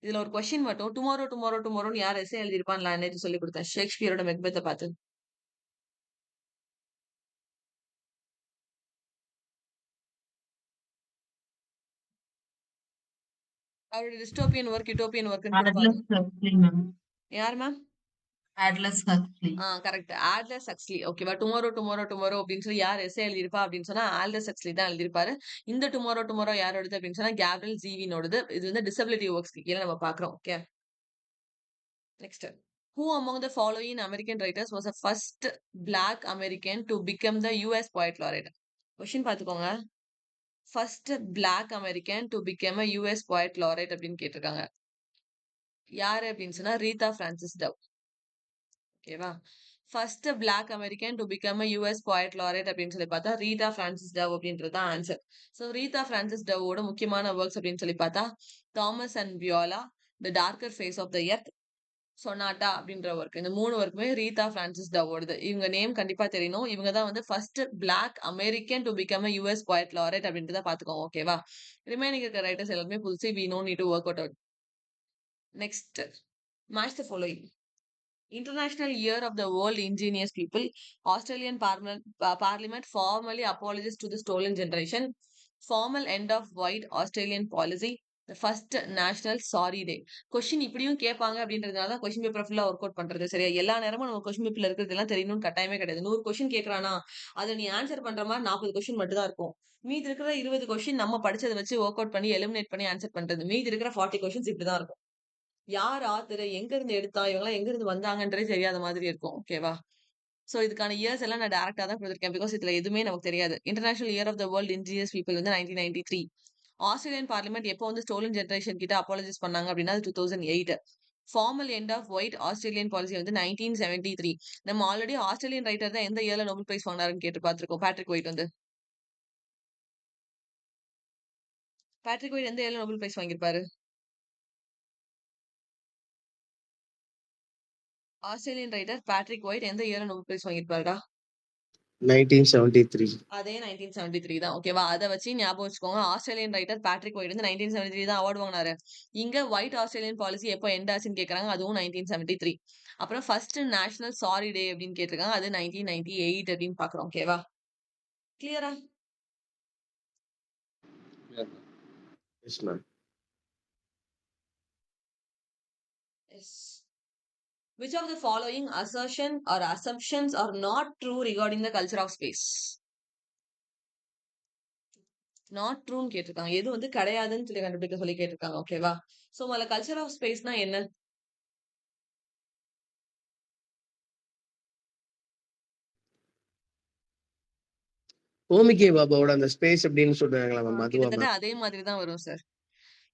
இதுல ஒரு கொஸ்டின் மட்டும் டுமாரோ டுமாரோ டுமாரோன்னு யார் எஸ்ஸே எழுதியிருப்பான்னு நான் நேத்து சொல்லிக் குடுத்தேன். ஷேக்ஸ்பியரோட மெக்பெத்த பார்த்து. அவரோட டிஸ்டோபியன் ஒர்க், யூட்டோபியன் ஒர்க்ன்னு கூட Atlas பார்த்தோம். Huxley, ma'am. யார் ma'am? Atlas Huxley. Correct. Aldus Huxley. ஓகேவா? டுமாரோ டுமாரோ டுமாரோ அப்படின்னு சொல்லி யார் எஸ்ஸே எழுதியிருப்பா அப்படின்னு சொன்னா ஆல்டஸ் ஹக்ஸ்லி தான் எழுதியிருப்பாரு. இந்த டுமாரோ டுமாரோ யாரோடது அப்படின்னு சொன்னா கேப்ரியல் ஜீவினோடது. இது வந்து டிசபிலிட்டி ஒர்க்ஸ்க்கு கீழ நம்ம பார்க்கிறோம். Okay. Next. Who among the following American writers was the first black American to become the US Poet Laureate? Question பார்த்துக்கோங்க. First black American to become a US Poet Laureate அப்படின்னு கேட்டிருக்காங்க. யாரு அப்படின்னு சொன்னா ரீதா பிரான்சிஸ் டவ். ஓகேவா? First black American to become a US Poet Laureate அப்படின்னு சொல்லி பார்த்தா ரீதா பிரான்சிஸ் டவ் அப்படின்றது தான் ஆன்சர். சோ ரீதா பிரான்சிஸ் டவோட முக்கியமான ஒர்க்ஸ் அப்படின்னு சொல்லி பார்த்தா Thomas and Viola, the darker face of the earth, sonata அப்படின்ற ஒர்க். இந்த 3 ஒர்க்குமே ரீதா பிரான்சிஸ் டவோடது. இவங்க நேம் கண்டிப்பா தெரியணும். இவங்க தான் வந்து first black American to become a US Poet Laureate அப்படின்றத பார்த்துக்கோங்க. ஓகேவா? ரிமைனிங் இருக்கிற ரைட்டர்ஸ் எல்லாமே புதுசு. We no need to work out. Next match the following. International Year of the World Ingenious People. Parliament formally apologizes to the stolen generation. Formal end of white Australian policy. The first national sorry day. Question இப்படியும் கேட்பாங்க அப்படின்றதுனால தான் question paper ஃபுல்லா work out பண்றது. சரியா? எல்லா நேரமும் நம்ம கொஸ்டின் பேப்பர்ல இருக்கிறதெல்லாம் தெரியணும்னு கட்டாயமே கிடையாது. 100 கொஸ்டின் கேட்கறானா அதை நீ ஆன்சர் பண்ற மாதிரி 40 கொஸ்டின் மட்டும் தான் இருக்கும். மீதி இருக்கிற 20 கொஸ்டின் நம்ம படிச்சதை வச்சு ஒர்க் அவுட் பண்ணி எலிமினேட் பண்ணி ஆன்சர் பண்றது. மீதி இருக்கிற 40 கொஸ்டின்ஸ் இப்படிதான் இருக்கும். யார் ஆத்தர், எங்க இருந்து எடுத்தா, இவங்கலாம் எங்க இருந்து வந்தாங்கன்றதே தெரியாத மாதிரி இருக்கும். ஓகேவா? சோ இதுக்கான இயர்ஸ் எல்லாம் நான் டைரக்டா தான் கொடுத்திருக்கேன். பிகாஸ் இதுல எதுவுமே நமக்கு தெரியாது. International year of the world indigenous people வந்து 1993. ஆஸ்திரேலியன் பார்லிமெண்ட் எப்போ வந்து ஸ்டோலன் ஜெனரேஷன் கிட்ட அப்பாலஜைஸ் பண்ணாங்க அப்படின்னா 2008. Formal end of white Australian policy வந்து 1973. நம்ம ஆல்ரெடி ஆஸ்திரேலியன் ரைட்டர் தான் எந்த இயர்ல நோபல் பிரைஸ் வாங்கினாருன்னு கேட்டு பார்த்திருக்கோம். பேட்ரிக் ஒயிட் வந்து. பேட்ரிக் ஒயிட் எந்த இயர்ல நோபல் பிரைஸ் வாங்கியிருப்பாரு? ஆஸ்திரேலியன் ரைட்டர் பேட்ரிக் ஒயிட் எந்த இயர்ல நோபல் பிரைஸ் வாங்கியிருப்பாருடா? 1973. அதே 1973 தான். ஓகேவா? அத வச்சு ஞாபகம் வச்சுக்கோங்க. ஆஸ்திரேலியன் ரைட்டர் பேட்ரிக் ஒயிட் வந்து 1973 தான் அவார்ட் வாங்குனாரு. இங்க ஒயிட் ஆஸ்திரேலியன் பாலிசி எப்போ எண்ட் ஆச்சுன்னு கேக்குறாங்க. அதுவும் 1973. அப்புறம் ஃபர்ஸ்ட் நேஷனல் சாரி டே அப்படின்னு கேட்டிருக்காங்க. அது 1998 அப்படின்னு பாக்குறோம். ஓகேவா? கிளியரா? Yes, ma'am. Yes. Which of the following assertion or assumptions are not true regarding the culture of space? Not ட்ரூன்னு கேட்டிருக்காங்க. எது வந்து கிடையாதுன்னு சொல்லி கண்டுபிடிக்க சொல்லி கேட்டிருக்காங்க. ஓகேவா? சோ முதல்ல கல்ச்சர் ஆஃப் ஸ்பேஸ்னா என்ன? ஹோமிகே பாபாவோட அந்த ஸ்பேஸ் அப்படின்னு சொல்றாங்களா மேம், அதுவா கிட்டத்தட்ட மேம்? அதே மாதிரி தான் வரும் சார்.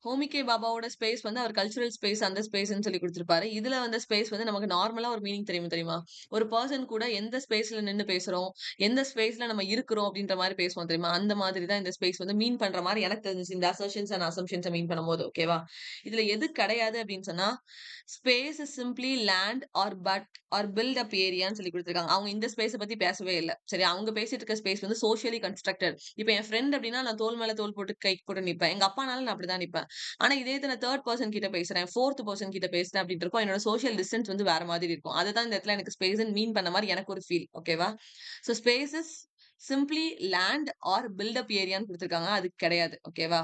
ஹோமிகே பாபாவோட ஸ்பேஸ் வந்து அவர் கல்ச்சுரல் ஸ்பேஸ் அந்த ஸ்பேஸ்ன்னு சொல்லி கொடுத்திருப்பாரு. இதுல வந்த ஸ்பேஸ் வந்து நமக்கு நார்மலா ஒரு மீனிங் தெரியுமா? ஒரு பர்சன் கூட எந்த ஸ்பேஸ்ல நின்னு பேசுறோம், எந்த ஸ்பேஸ்ல நம்ம இருக்கிறோம் அப்படின்ற மாதிரி பேசுவோம் தெரியுமா? அந்த மாதிரி தான் இந்த ஸ்பேஸ் வந்து மீன் பண்ற மாதிரி எனக்கு தெரிஞ்சுச்சு. இந்த அசர்ஷன்ஸ் அண்ட் அசம்ஷன்ஸை மீன் பண்ணும்போது. ஓகேவா? இதுல எது கிடையாது அப்படின்னு சொன்னா space is simply land or built up ஏரியான்னு சொல்லி கொடுத்திருக்காங்க. அவங்க இந்த ஸ்பேஸை பத்தி பேசவே இல்லை. சரி, அவங்க பேசிட்டு இருக்க ஸ்பேஸ் வந்து சோஷியலி கன்ஸ்ட்ரக்டட். இப்ப என் ஃப்ரெண்ட் அப்படின்னா நான் தோள் மேல தோள் போட்டு கை போட்டு நிப்பேன். எங்க அப்பானாலும் நான் அப்படிதான் நிப்பேன். ஆனா இதே இதை நான் தேர்ட் பர்சன் கிட்ட பேசுறேன், ஃபோர்த் பர்சன் கிட்ட பேசுறேன் அப்படின்னு இருக்கும். என்னோட சோஷியல் டிஸ்டன்ஸ் வந்து வேற மாதிரி இருக்கும். அதுதான் இந்த இடத்துல எனக்கு ஸ்பேஸ் மீன் பண்ண மாதிரி எனக்கு ஒரு ஃபீல். ஓகேவா? So space is simply land or built up ஏரியான்னு கொடுத்திருக்காங்க. அது கிடையாது. ஓகேவா?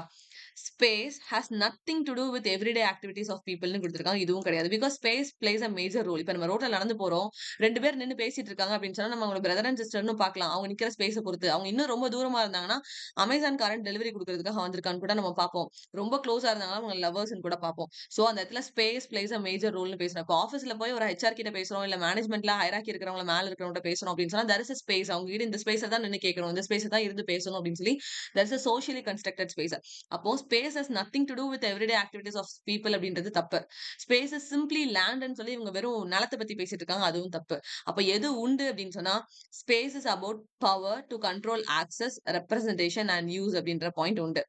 Space has nothing to do with everyday activities of பீப்புள்னு கொடுத்திருக்காங்க. இதுவும் கிடையாது. Because space plays a major role. இப்ப நம்ம ரோட்ல நடந்து போறோம், 2 பேர் நின்னு பேசிட்டு இருக்காங்க அப்படின்னு சொன்னா நம்ம அவங்களோட பிரதர் அண்ட் சிஸ்டர்னு பார்க்கலாம். அவங்க நிக்கிற ஸ்பேஸை பொறுத்து. அவங்க இன்னும் ரொம்ப தூரமா இருந்தாங்கன்னா அமேசான் காரன் டெலிவரி கொடுக்கறதுக்காக வந்திருக்கான்னு கூட நம்ம பார்ப்போம். ரொம்ப க்ளோஸா இருந்தாங்கன்னா அவங்க லவர்ஸ்ன்னு கூட பார்ப்போம். சோ அந்த இடத்துல ஸ்பேஸ் பிளேஸ் அ மேஜர் ரோல்னு பேசுறோம். இப்போ ஆஃபீஸ்ல போய் ஒரு ஹெச்ஆர் கிட்ட பேசுறோம், இல்ல மேனேஜ்மெண்ட்ல ஹைரார்கி இருக்கிறவங்க மேல இருக்கிறவங்க பேசுறோம் அப்படின்னு சொன்னா there is a ஸ்பேஸ். அவங்க கிட்ட இந்த ஸ்பேஸை தான் நின்னு கேட்கணும், இந்த ஸ்பேஸை தான் இருந்து பேசணும் அப்படின்னு சொல்லி there is a socially constructed space. அப்போ space has nothing to do with everyday activities of people அப்படின்றது தப்பு. ஸ்பேஸ் இஸ் சிம்பிளி லேண்ட்னு சொல்லி இவங்க வெறும் நிலத்தை பத்தி பேசிட்டு இருக்காங்க. அதுவும் தப்பு. அப்ப எது உண்டு அப்படின்னு சொன்னா space is about power to control access, representation and use அப்படின்ற பாயிண்ட் உண்டு.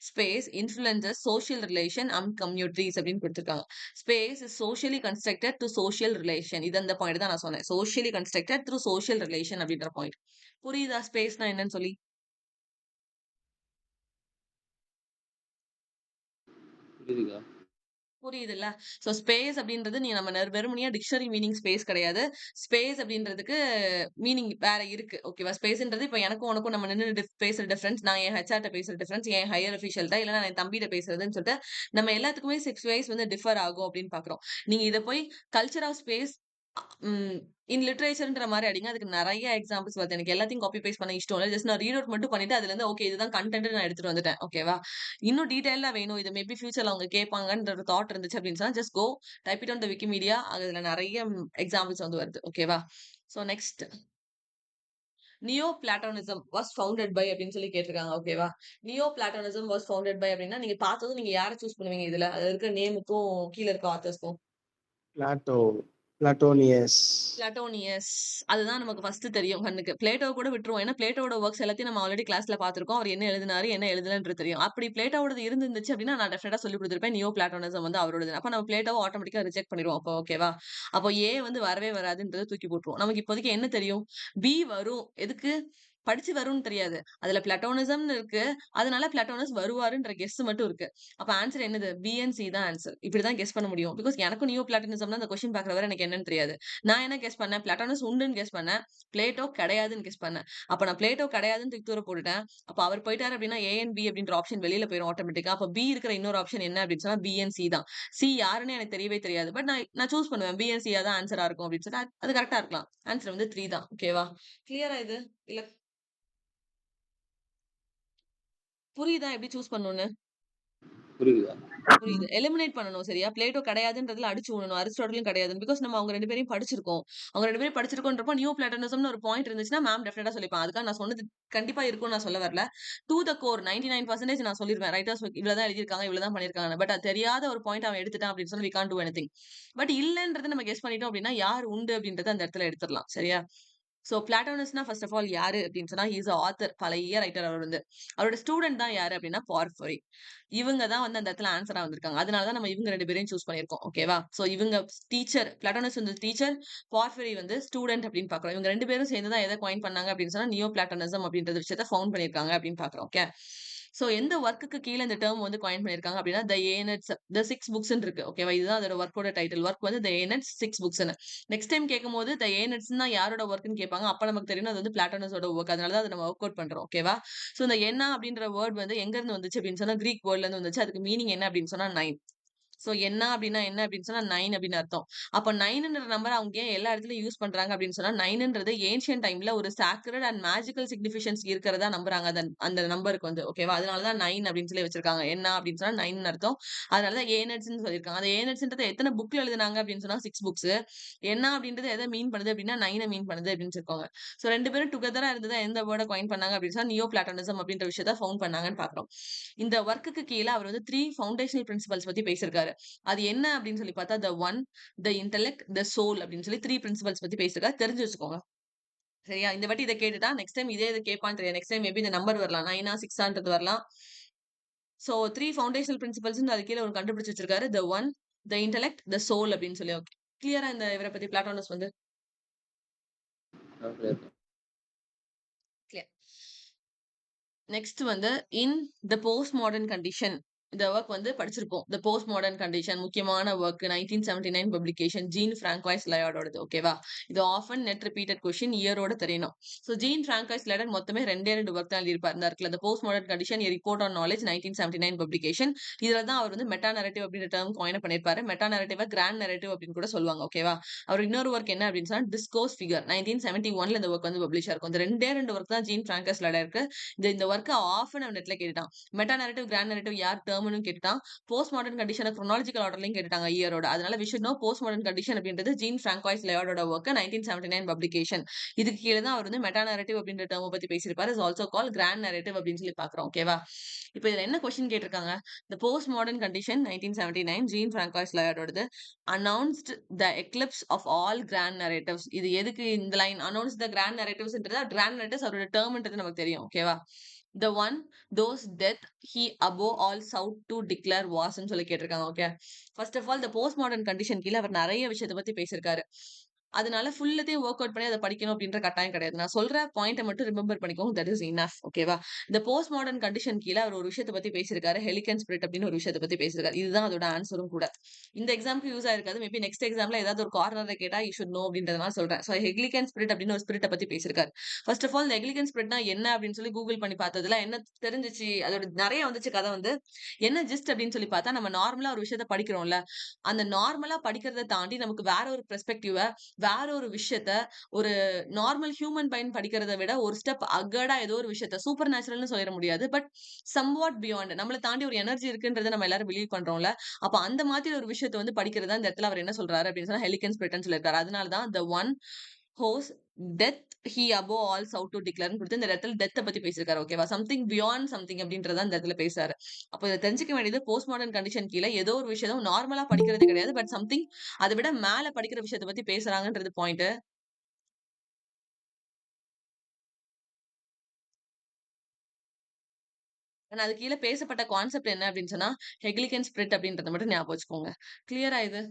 Space influences social relation and communities அப்படின்னு கொடுத்திருக்காங்க. Space is socially constructed to social relation. இது அந்த பாயிண்ட் தான் நான் சொன்னேன். Socially constructed through social relation அப்படின்ற பாயிண்ட். புரியுதா ஸ்பேஸ்னா என்னன்னு சொல்லி? புரியுதுக்கா? புரியுதுல்ல? சோ ஸ்பேஸ் அப்படின்றது நீ நம்ம வெறுமனே டிக்ஷனரி மீனிங் ஸ்பேஸ் கிடையாது. ஸ்பேஸ் அப்படின்றதுக்கு மீனிங் வேற இருக்கு. ஓகேவா? ஸ்பேஸ்ன்றது இப்ப எனக்கும் உனக்கும் நம்ம நின்னு பேசுற டிஃபரன்ஸ், நான் என் ஹெச்ஆர்ட்ட பேசுற டிஃபரன்ஸ், என் ஹையர் அஃபிஷியல்ட்ட இல்ல நான் என் தம்பிட்ட பேசுறதுன்னு சொல்லிட்டு நம்ம எல்லாத்துக்குமே ஸ்பேஸ் வந்து டிஃபர் ஆகும் அப்படின்னு பாக்குறோம். நீங்க இத போய் கல்ச்சர் ஆஃப் ஸ்பேஸ் இன் லிட்டரேச்சர்ன்ற மாதிரி அடிங்க. அதுக்கு நிறைய எக்ஸாம்பிள்ஸ் வருது. எனக்கு எல்லாத்தையும் காப்பி பேஸ்ட் பண்ண இஷ்டம் இல்ல. ஜஸ்ட் நான் ரீட் அவுட் மட்டும் பண்ணிட்டு அதுல இருந்து ஓகே இதுதான் கண்டென்ட் நான் எடுத்துட்டு வந்துட்டேன். ஓகேவா? இன்னும் டீடைலா வேணும். இது மேபி ஃபியூச்சர்ல அவங்க கேட்பாங்கன்ற ஒரு தாட் இருந்துச்சு அப்படின்னு சொன்னா just go type it on the Wikimedia. அதுல நிறைய எக்ஸாம்பிள்ஸ் வந்து வருது. ஓகேவா? So next Neoplatonism was founded by அப்படின்னு சொல்லி கேட்டிருக்காங்க. ஓகேவா? Neoplatonism was founded by அப்படின்னா நீங்க பார்த்ததும் நீங்க யாரை சூஸ் பண்ணுவீங்க? இதுல அது இருக்க நேமுக்கும் கீழ இருக்க ஆத்தர்ஸ்க்கும். பிளாட்டோனியஸ். பிளாட்டோனியஸ். அதுதான் நமக்கு ஃபர்ஸ்ட் தெரியும் கண்ணுக்கு. பிளேட்டோ கூட விட்டுருவோம். ஏன்னா பிளேட்டோட ஒர்க்ஸ் எல்லாத்தையும் நம்ம ஆல்ரெடி கிளாஸ்ல பார்த்திருக்கோம். அவர் என்ன எழுதினாரு, என்ன எழுதலன்றது தெரியும். அப்படி பிளேட்டோடது இருந்துச்சு அப்படின்னா நான் டெஃபினட்டா சொல்லி கொடுத்திருப்பேன். நியோ பிளாட்டோனிசம் வந்து அவரோடது. அப்ப நம்ம பிளேட்டோவை ஆட்டோமேட்டிக்கா ரிஜெக்ட் பண்ணிடுவோம். அப்போ ஓகேவா? அப்போ ஏ வந்து வரவே வராதுன்றதை தூக்கி போட்டுருவோம். நமக்கு இப்போதைக்கு என்ன தெரியும்? பி வரும். எதுக்கு? படிச்சு வரும்னு தெரியாது. அதுல பிளாட்டோனிசம்னு இருக்கு. அதனால பிளாட்டோனஸ் வருவாருன்ற கெஸ் மட்டும் இருக்கு. அப்ப ஆன்சர் என்னது? பி அண்ட் சி தான் ஆன்சர். இப்படிதான் கெஸ் பண்ண முடியும். பிகாஸ் எனக்கும் நியோ பிளாட்டனிசம்னா அந்த கொஸ்டின் பார்க்குற வரை எனக்கு என்னன்னு தெரியாது. நான் என்ன கெஸ் பண்ணேன்? பிளாட்டோனஸ் உண்டுன்னு கெஸ் பண்ணேன். பிளேட்டோ கிடையாதுன்னு கெஸ் பண்ணேன். அப்ப நான் பிளேட்டோ கிடையாதுன்னு தூக்கி தூர போட்டுட்டேன். அப்ப அவர் போயிட்டாரு அப்படின்னா ஏ அண்ட் பி அப்படின்ற ஆப்ஷன் வெளியில போயிரும் ஆட்டோமேட்டிக்கா. அப்ப பி இருக்கிற இன்னொரு ஆப்ஷன் என்ன அப்படின்னு சொன்னா பி அண்ட் சி தான். சி யாருன்னு எனக்கு தெரியவே தெரியாது. பட் நான் சூஸ் பண்ணுவேன். பி அண்ட் சி தான் ஆன்சரா இருக்கும் அப்படின்னு சொல்லி அது கரெக்ட்டா இருக்கலாம். ஆன்சர் வந்து 3 தான். ஓகேவா? கிளியரா இது? இல்ல புரியுதா எப்படி சூஸ் பண்ணணும்னு? புரியுதா? புரியுது. எலிமினேட் பண்ணணும் சரியா? பிளேட்டோ கிடையாதுன்றதுல அடிச்சு விடணும். அரிஸ்டாட்டிலும் கிடையாதுன்னு. பிகாஸ் நம்ம அவங்க 2 பேரையும் படிச்சிருக்கோம். அவங்க 2 பேரும் படிச்சிருக்கோன்றப்போ நியூ பிளாட்டனிசம்னு ஒரு பாயிண்ட் இருந்துச்சுன்னா மேம் டெஃபினட்டா சொல்லிப்பாங்க. அதுக்காக நான் சொன்னது கண்டிப்பா இருக்கும்னு நான் சொல்ல வரல. டூ த கோர் 99% நான் சொல்லிருவேன். ரைட்டர்ஸ் இவ்வளவுதான் எழுதியிருக்காங்க, இவ்வளவுதான் பண்ணியிருக்காங்கன்னு. பட் அது தெரியாத ஒரு பாயிண்ட் அவன் எடுத்துட்டான் அப்படின்னு சொன்னா we can't do anything. But இல்லன்றத நம்ம கெஸ் பண்ணிட்டோம் அப்படின்னா யார் உண்டு அப்படின்றத அந்த இடத்துல எடுத்துறலாம். சரியா? சோ பிளாட்டோனஸ்னா ஃபர்ஸ்ட் ஆஃப் ஆல் யாரு அப்படின்னு சொன்னா ஹி இஸ் ஆத்தர். பழைய ரைட்டர் அவர் வந்து. அவரோட ஸ்டூடெண்ட் தான் யாரு அப்படின்னா பார்ஃபரி. இவங்க தான் வந்து அந்த இடத்துல ஆன்சரா வந்திருக்காங்க. அதனால தான் நம்ம இவங்க 2 பேரையும் சூஸ் பண்ணியிருக்கோம். ஓகேவா? சோ இவங்க டீச்சர் பிளாட்டோனஸ் வந்து டீச்சர், பார்ஃபரி வந்து ஸ்டூடெண்ட் அப்படின்னு பார்க்கிறோம். இவங்க 2 பேரும் சேர்ந்து தான் எத காயின் பண்ணாங்க அப்படின்னு சொன்னா நியோ பிளாட்டோனிசம் அப்படின்ற விஷயத்த ஃபவுண்ட் பண்ணியிருக்காங்க அப்படின்னு பார்க்கிறோம். ஓகே. சோ எந்த வொர்க்குக்கு கீழ இந்த டெர்ம் வந்து காயின் பண்ணியிருக்காங்க அப்படின்னா தி ஏனட்ஸ் தி 6 புக்ஸ்ன்னு இருக்கு. ஓகேவா? இதுதான் அதோட வொர்க்கோட டைட்டில். வொர்க் வந்து தி ஏனட்ஸ் 6 புக்ஸ்ன்னு. நெக்ஸ்ட் டைம் கேட்கும்போது தி ஏனட்ஸ்னா யாரோட வொர்க்ன்னு கேட்பாங்க. அப்ப நமக்கு தெரியும் அது வந்து பிளாட்டோனஸோட வொர்க். அதனால தான் அத நம்ம வொர்க் அவுட் பண்றோம். ஓகேவா? சோ இந்த என்னா அப்படின்ற வேர்ட் வந்து எங்க இருந்து வந்துச்சு அப்படின்னு சொன்னா கிரீக் வேர்ட்ல இருந்து வந்துச்சு. அதுக்கு மீனிங் என்ன அப்படின்னு சொன்னா 9. சோ என்னா அப்படின்னா என்ன அப்படின்னு சொன்னா 9 அப்படின்னு அர்த்தம். அப்ப 9ன்ற நம்பர் அவங்க ஏன் எல்லா இடத்துலயும் யூஸ் பண்றாங்க அப்படின்னு சொன்னா 9ன்றது ஏன்ஷியன்ட் டைம்ல ஒரு சாக்ரட் அண்ட் மேஜிக்கல் சிக்னிஃபிகன்ஸ் இருக்கிறதா நம்புறாங்க அந்த அந்த நம்பருக்கு வந்து. ஓகேவா? அதனால தான் 9 அப்படின்னு சொல்லி வச்சிருக்காங்க. என்னா அப்படின்னு சொன்னா 9ன்னு அர்த்தம். அதனால தான் ஏனட்ஸ்ன்னு சொல்லியிருக்காங்க. அந்த ஏனட்ஸ்ன்றத எத்தன புக்ல எழுதுனாங்க அப்படின்னு சொன்னா 6 புக்ஸ். என்னா அப்படின்றது எத மீன் பண்ணுது அப்படின்னா 9 மீன் பண்ணுது அப்படின்னு சொல்லிருக்காங்க. சோ 2 பேரும் டுகெதரா இருந்ததா எந்த வேர்ட காயின் பண்ணாங்க அப்படின்னு சொன்னா நியோ பிளாட்டோனிசம் அப்படின்ற விஷயத்த ஃபவுண்ட் பண்ணாங்கன்னு பார்க்கிறோம். இந்த வொர்க்குக்கு கீழ அவர் வந்து 3 ஃபவுண்டேஷனல் பிரின்சிபல்ஸ் பத்தி பேசியிருக்காரு. அது என்ன அப்படின்னு சொல்லி பார்த்தா, the one, the intellect, the soul அப்படின்னு சொல்லி 3 பிரின்சிபல்ஸ் பத்தி பேசியிருக்காரு. தெரிஞ்சு வச்சுக்கோங்க. சரியா? இந்த வாட்டி இத கேட்டுட்டா, நெக்ஸ்ட் டைம் இதே இத கேட்பான்னு தெரியாது. நெக்ஸ்ட் டைம் மேபி இந்த நம்பர் வரலாம். 9ஆ 6ஆன்றது வரலாம். சோ 3 ஃபவுண்டேஷனல் பிரின்சிபல்ஸ்ன்னு அது கீழ ஒண்ணு கண்டுபிடிச்சு வச்சிருக்காரு. The one, the intellect, the soul அப்படின்னு சொல்லி. ஓகே. கிளியரா இந்த இவர பத்தி பிளாட்டோனஸ் வந்து? கிளியர் தான். கிளியர். நெக்ஸ்ட் வந்து in the post modern condition. இந்த வொர்க் வந்து படிச்சிருப்போம். த போஸ்ட் மாடர்ன் கண்டிஷன் முக்கியமான வொர்க் 1979 பப்ளிகேஷன் ஜீன் பிராங்காய்ஸ் லயார்டோடது. ஓகேவா? இது ஆஃபன் நெட் ரிப்பீட்டட் கொஸ்டின் இயரோட தெரியணும். சோ ஜீன் பிராங்காய்ஸ் லயார்ட் மொத்தமே 2 வொர்க் தான் எழுதியிருப்பார். இந்த இருக்குல்ல த post modern condition a report on knowledge 1979 publication. இதுல தான் அவர் வந்து மெட்டா நரேட்டிவ் அப்படின்ற டெர்ம் காயின் பண்ணியிருப்பாரு. மெட்டா நரேட்டிவ கிராண்ட் நரேட்டிவ் அப்படின்னு கூட சொல்லுவாங்க. ஓகேவா? அவர் இன்னொரு வொர்க் என்ன அப்படின்னு சொன்னா டிஸ்கோர்ஸ் ஃபிகர் 1971ல இந்த வொர்க் வந்து பப்ளிஷ் ஆயிருக்கும். இந்த 2 வொர்க் தான் ஜீன் பிராங்காய்ஸ் லயார்ட் இருக்கு. இந்த வொர்க்க ஆஃபன் அவன் நெட்ல கேட்டுட்டான். மெட்டா நரேட்டிவ், கிராண்ட் நரேட்டிவ் யார் டெர்ம்னு கேட்டுட்டான். போஸ்ட் மாடர்ன் கண்டிஷன குரோனாலஜிக்கல் ஆர்டர்லயும் கேட்டுட்டாங்க இயரோட. அதனால we should know post modern condition அப்படின்றது ஜீன் பிராங்காய்ஸ் லயார்டோட வொர்க் 1979 பப்ளிகேஷன். இதுக்கு கீழ தான் அவர் வந்து மெட்டா நரேட்டிவ் அப்படின்ற டெர்ம பத்தி பேசியிருப்பாரு. Is also called grand narrative அப்படின்னு சொல்லி பார்க்கிறோம். ஓகேவா? இப்ப இதுல என்ன கொஸ்டின் கேட்டிருக்காங்க? The post modern condition 1979 Jean François லயார்டோடது announced the eclipse of all grand narratives. இது எதுக்கு இந்த லைன் அனௌன்ஸ் தி கிராண்ட் நரேட்டிவ்ஸ்ன்றது கிராண்ட் நரேட்டிவ்ஸ் அவரோட டெர்ம்ன்றது நமக்கு தெரியும். ஓகேவா? The one those death he above all sought to declare was ன்னு சொல்லி கேட்டிருக்காங்க. ஓகே. ஃபர்ஸ்ட் ஆஃப் ஆல் இந்த போஸ்ட் மாடர்ன் கண்டிஷன் கீழ அவர் நெறைய விஷயத்த பத்தி பேசியிருக்காரு. அதனால ஃபுல்லத்தையும் வொர்க் அவுட் பண்ணி அத படிக்கணும் அப்படின்ற கட்டாயம் கிடையாது. நான் சொல்ற பாயிண்ட்ட மட்டும் ரிமெம்பர் பண்ணிக்கோங்க. That is enough. ஓகேவா? இந்த போஸ்ட் மாடர்ன் கண்டிஷன் கீழ அவர் ஒரு விஷயத்த பத்தி பேசியிருக்காரு. ஹெலிகன் ஸ்பிரிட் அப்படின்னு ஒரு விஷயத்த பத்தி பேசியிருக்காரு. இதுதான் அதோட ஆன்சரும் கூட. இந்த எக்ஸாம்க்கு யூஸ் ஆயிருக்காது. மேபி நெக்ஸ்ட் எக்ஸாம்ல ஏதாவது ஒரு கார்னர்ல கேட்டா யூ ஷுட் நோ அப்படின்றதுனால சொல்றேன். சோ ஹெலிகன் ஸ்பிரிட் அப்படின்னு ஒரு ஸ்பிரிட்ட பத்தி பேசியிருக்காரு. ஃபர்ஸ்ட் ஆஃப் ஆல் இந்த ஹெலிகன் ஸ்பிரிட்னா என்ன அப்படின்னு சொல்லி கூகுள் பண்ணி பார்த்ததுல என்ன தெரிஞ்சுச்சு. அதோட நெறைய வந்துச்சு கதை வந்து. என்ன ஜிஸ்ட் அப்படின்னு சொல்லி பார்த்தா நம்ம நார்மலா ஒரு விஷயத்த படிக்கிறோம்ல. அந்த நார்மலா படிக்கிறத தாண்டி நமக்கு வேற ஒரு பெர்ஸ்பெக்டிவ வேற ஒரு விஷயத்த ஒரு நார்மல் ஹியூமன் பையன் படிக்கிறத விட ஒரு ஸ்டெப் அகடா ஏதோ ஒரு விஷயத்த சூப்பர் நேச்சுரல்னு சொல்லிட முடியாது. பட் சம்வாட் பியாண்ட் நம்மள தாண்டி ஒரு எனர்ஜி இருக்குன்றத நம்ம எல்லாரும் பிலீவ் பண்றோம்ல. அப்ப அந்த மாதிரி ஒரு விஷயத்த வந்து படிக்கிறதா இந்த இடத்துல அவர் என்ன சொல்றாரு அப்படின்னு சொன்னா ஹெலிகன் ஸ்பிரிட்னு சொல்லியிருக்காரு. அதனால தான் the one whose death he above all sought to டிக்ளேர்னு கொடுத்து இந்த இடத்துல டெத்த பத்தி பேசியிருக்காரு. ஓகேவா? சம்திங் பியாண்ட் சம்திங் அப்படின்றத இந்த இடத்துல பேசுறாரு. அப்ப இதை தெரிஞ்சுக்க வேண்டியது போஸ்ட் மாடர்ன் கண்டிஷன் கீழ ஏதோ ஒரு விஷயம் நார்மலா படிக்கிறது கிடையாது. பட் சம்திங் அதை விட மேல படிக்கிற விஷயத்த பத்தி பேசுறாங்கன்றது பாயிண்ட். ஆனா அது கீழ பேசப்பட்ட கான்செப்ட் என்ன அப்படின்னு சொன்னா ஹெக்லிகன் ஸ்பிரிட் அப்படின்றத மட்டும் ஞாபகம் வச்சுக்கோங்க. கிளியரா இது?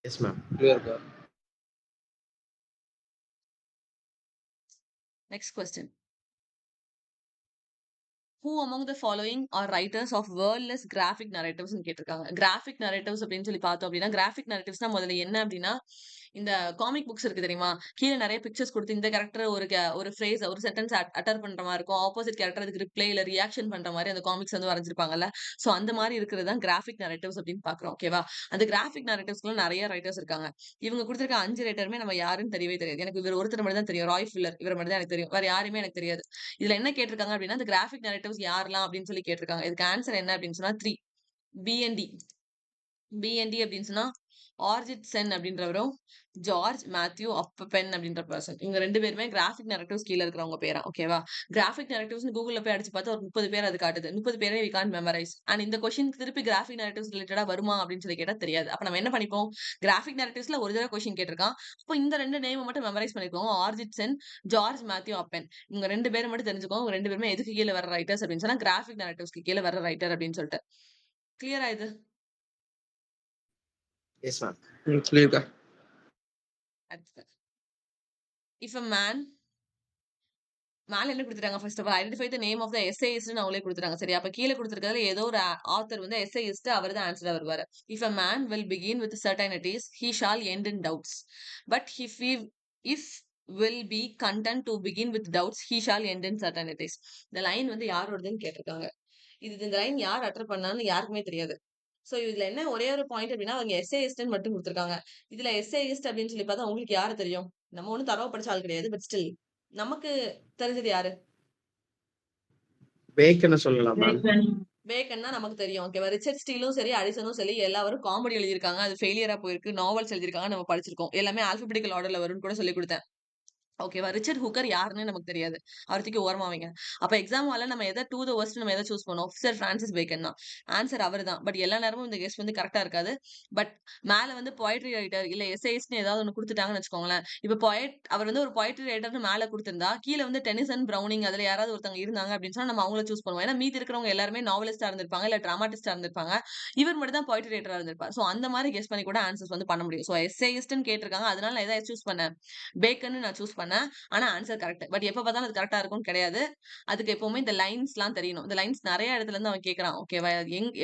Yes ma'am. கிளியர் பா. Next question. Who among the following are writers of wordless graphic நரேட்டிவ்ஸ்னு கேட்டிருக்காங்க. கிராஃபிக் நரேட்டிவ்ஸ் அப்படின்னு சொல்லி பார்த்தோம் அப்படின்னா, கிராஃபிக் நரேட்டிவ்ஸ்னா முதல்ல என்ன அப்படின்னா, இந்த காமிக் புக்ஸ் இருக்கு தெரியுமா? கீழ நெறைய பிக்சர்ஸ் குடுத்து இந்த கேரக்டர் ஒரு ஃப்ரேஸ் ஒரு சென்டென்ஸ் அட்டர் பண்ற மாரி இருக்கும். ஆப்போசிட் கேரக்டர் அதுக்கு ரிப்ளை இல்ல ரியாக்ஷன் பண்ற மாரி அந்த காமிக்ஸ் வந்து வரைஞ்சிருப்பாங்கல்ல. சோ அந்த மாரி இருக்கிறது தான் கிராஃபிக் நரேட்டிவ்ஸ் அப்படின்னு பார்க்கிறோம். ஓகேவா? அந்த கிராஃபிக் நரேட்டிவ்ஸ்க்குள்ள நெறைய ரைட்டர்ஸ் இருக்காங்க. இவங்க குடுத்திருக்க 5 ரைட்டருமே நம்ம யாருன்னு தெரியவே தெரியாது. எனக்கு இவர் ஒருத்தர் மட்டும் தான் தெரியும். ராய் ஃபில்லர் இவர மட்டும் தான் எனக்கு தெரியும். வேற யாரையுமே எனக்கு தெரியாது. இதுல என்ன கேட்டிருக்காங்க அப்படின்னா, இந்த கிராஃபிக் நரேட்டிவ்ஸ் யாரெல்லாம் அப்படின்னு சொல்லி கேட்டிருக்காங்க. இதுக்கு ஆன்சர் என்ன அப்படின்னு சொன்னா 3. பிஎன்டி. பிஎன்டி அப்படின்னு சொன்னா ஆர்ஜிட் சென் அப்படின்றவரும், ஜார்ஜ் மேத்யூ அப்பப்பென் அப்படின்ற பர்சன். இவங்க 2 பேருமே கிராஃபிக் நரேட்டிவ்ஸ் கீழ இருக்கிறவங்க பேரா. ஓகேவா? கிராஃபிக் நரேட்டிவ்ஸ்ன்னு கூகுள்ல போய் அடிச்சு பார்த்தா ஒரு 30 பேர் அது காட்டுது. 30 பேரை வி கான்ட் மெமரைஸ். அண்ட் இந்த கொஸ்டினுக்கு திருப்பி கிராஃபிக் நரேட்டிவ்ஸ் ரிலேட்டடா வருமா அப்படின்னு சொல்லி கேட்டா தெரியாது. அப்ப நம்ம என்ன பண்ணிப்போம்? கிராஃபிக் நரேட்டிவ்ஸ்ல ஒரு தடவ கொஸ்டின் கேட்டிருக்கான். அப்போ இந்த 2 நேம மட்டும் மெமரைஸ் பண்ணிக்கோங்க. ஆர்ஜிட் சென், ஜார்ஜ் மேத்யூ அப்பென். இவங்க 2 பேர மட்டும் தெரிஞ்சுக்கோங்க. இவங்க 2 பேருமே எதுக்கு கீழ வர ரைட்டர்ஸ் அப்படின்னு சொன்னா, கிராஃபிக் நரேட்டிவ்ஸ்க்கு கீழ வர ரைட்டர் அப்படின்னு சொல்லிட்டு. கிளியரா இது? Yes ma'am. கிளியர்க்கா. அடுத்தது. இஃப் அ மேன் மேல என்ன குடுத்துட்டாங்க first of all identify the name of the எஸ்ஏயிஸ்ட்னு அவங்களே குடுத்துட்டாங்க. சரியா? அப்ப கீழ குடுத்திருக்கிறதுல ஏதோ ஒரு ஆத்தர் வந்து எஸ்ஏயிஸ்ட் அவர் தான் ஆன்சரா வருவாரு. If a man will begin with certainties he shall end in doubts. But if will be content to begin with doubts he shall end in certainties. இந்த லைன் வந்து யாரோடதுன்னு கேட்டிருக்காங்க. இந்த லைன் யார் அட்டர் பண்ணான்னு யாருக்குமே தெரியாது. சோ இதுல என்ன ஒரே ஒரு பாயிண்ட் அப்படின்னா அவங்க எஸ்ஏயிஸ்ட்னு மட்டும் குடுத்திருக்காங்க. இதுல எஸ்ஏயிஸ்ட் அப்படின்னு சொல்லி பார்த்தா உங்களுக்கு யாரு தெரியும்? நம்ம ஒண்ணும் தரவா படிச்ச ஆள் கிடையாது. பட் ஸ்டில் நமக்கு தெரிஞ்சது யாரு? பேக்கன்னு சொல்லலாம் மேம். Bacon. பேக்கன்னா நமக்கு தெரியும். ஓகேவா? ரிச்சர்ட் ஸ்டீலும் சரி, அடிசனும் சரி எல்லாரும் காமெடி எழுதியிருக்காங்க. அது ஃபெயிலியரா போயிருக்கு. நாவல்ஸ் எழுதியிருக்காங்க. நம்ம படிச்சிருக்கோம். எல்லாமே ஆல்ஃபபெடிக்கல் ஆர்டர்ல வரும்னு கூட சொல்லிக் குடுத்தேன். ஓகேவா? ரிச்சர்ட் ஹூக்கர் யாருன்னு நமக்கு தெரியாது. அவர தூக்கி ஓரமா வைங்க. அப்ப எக்ஸாம் ஹால்ல நம்ம எத டூ த வொர்ஸ்ட் நம்ம எத சூஸ் பண்ணுவோம்? சர் பிரான்சிஸ் பேக்கன் தான். ஆன்சர் அவரு தான். பட் எல்லா நேரமும் இந்த கெஸ் வந்து கரெக்ட்டா இருக்காது. பட் மேல வந்து போயட்ரி ரைட்டர் இல்ல எஸ்ஸேயிஸ்ட்ன்னு ஏதாவது ஒண்ணு குடுத்துட்டாங்கன்னு வச்சுக்கோங்களேன். இப்ப அவர் வந்து ஒரு போயட்ரி ரைட்டர்ன்னு மேல குடுத்திருந்தா, கீழ வந்து டெனிசன், ப்ரௌனிங் அதுல யாராவது ஒருத்தவங்க இருந்தாங்க அப்படின்னு சொன்னா நம்ம அவங்கள சூஸ் பண்ணுவோம். ஏன்னா மீதி இருக்கிறவங்க எல்லாருமே நாவலிஸ்ட்டா இருந்திருப்பாங்க. இல்ல டிராமாட்டிஸ்ட்டா இருந்திருப்பாங்க. இவர் மட்டும் தான் போயட்ரி ரைட்டரா இருந்திருப்பார். சோ அந்த மாரி கெஸ் பண்ணி கூட ஆன்சர்ஸ் வந்து பண்ண முடியும். சோ எஸ்ஸேயிஸ்ட்ன்னு கேட்டிருக்காங்க. அதனால நான் எத சூஸ் பண்ணேன்? பேக்கன்னு நான் சூஸ் பண்ணேன். ஆனா ஆன்சர் கரெக்ட். பட் எப்ப பார்த்தாலும் அது கரெக்ட்டா இருக்கும்னு கிடையாது. அதுக்கு எப்பவுமே இந்த லைன்ஸ்லாம் தெரியணும். இந்த லைன்ஸ் நெறைய இடத்துல இருந்து அவன் கேட்கறான். ஓகேவா?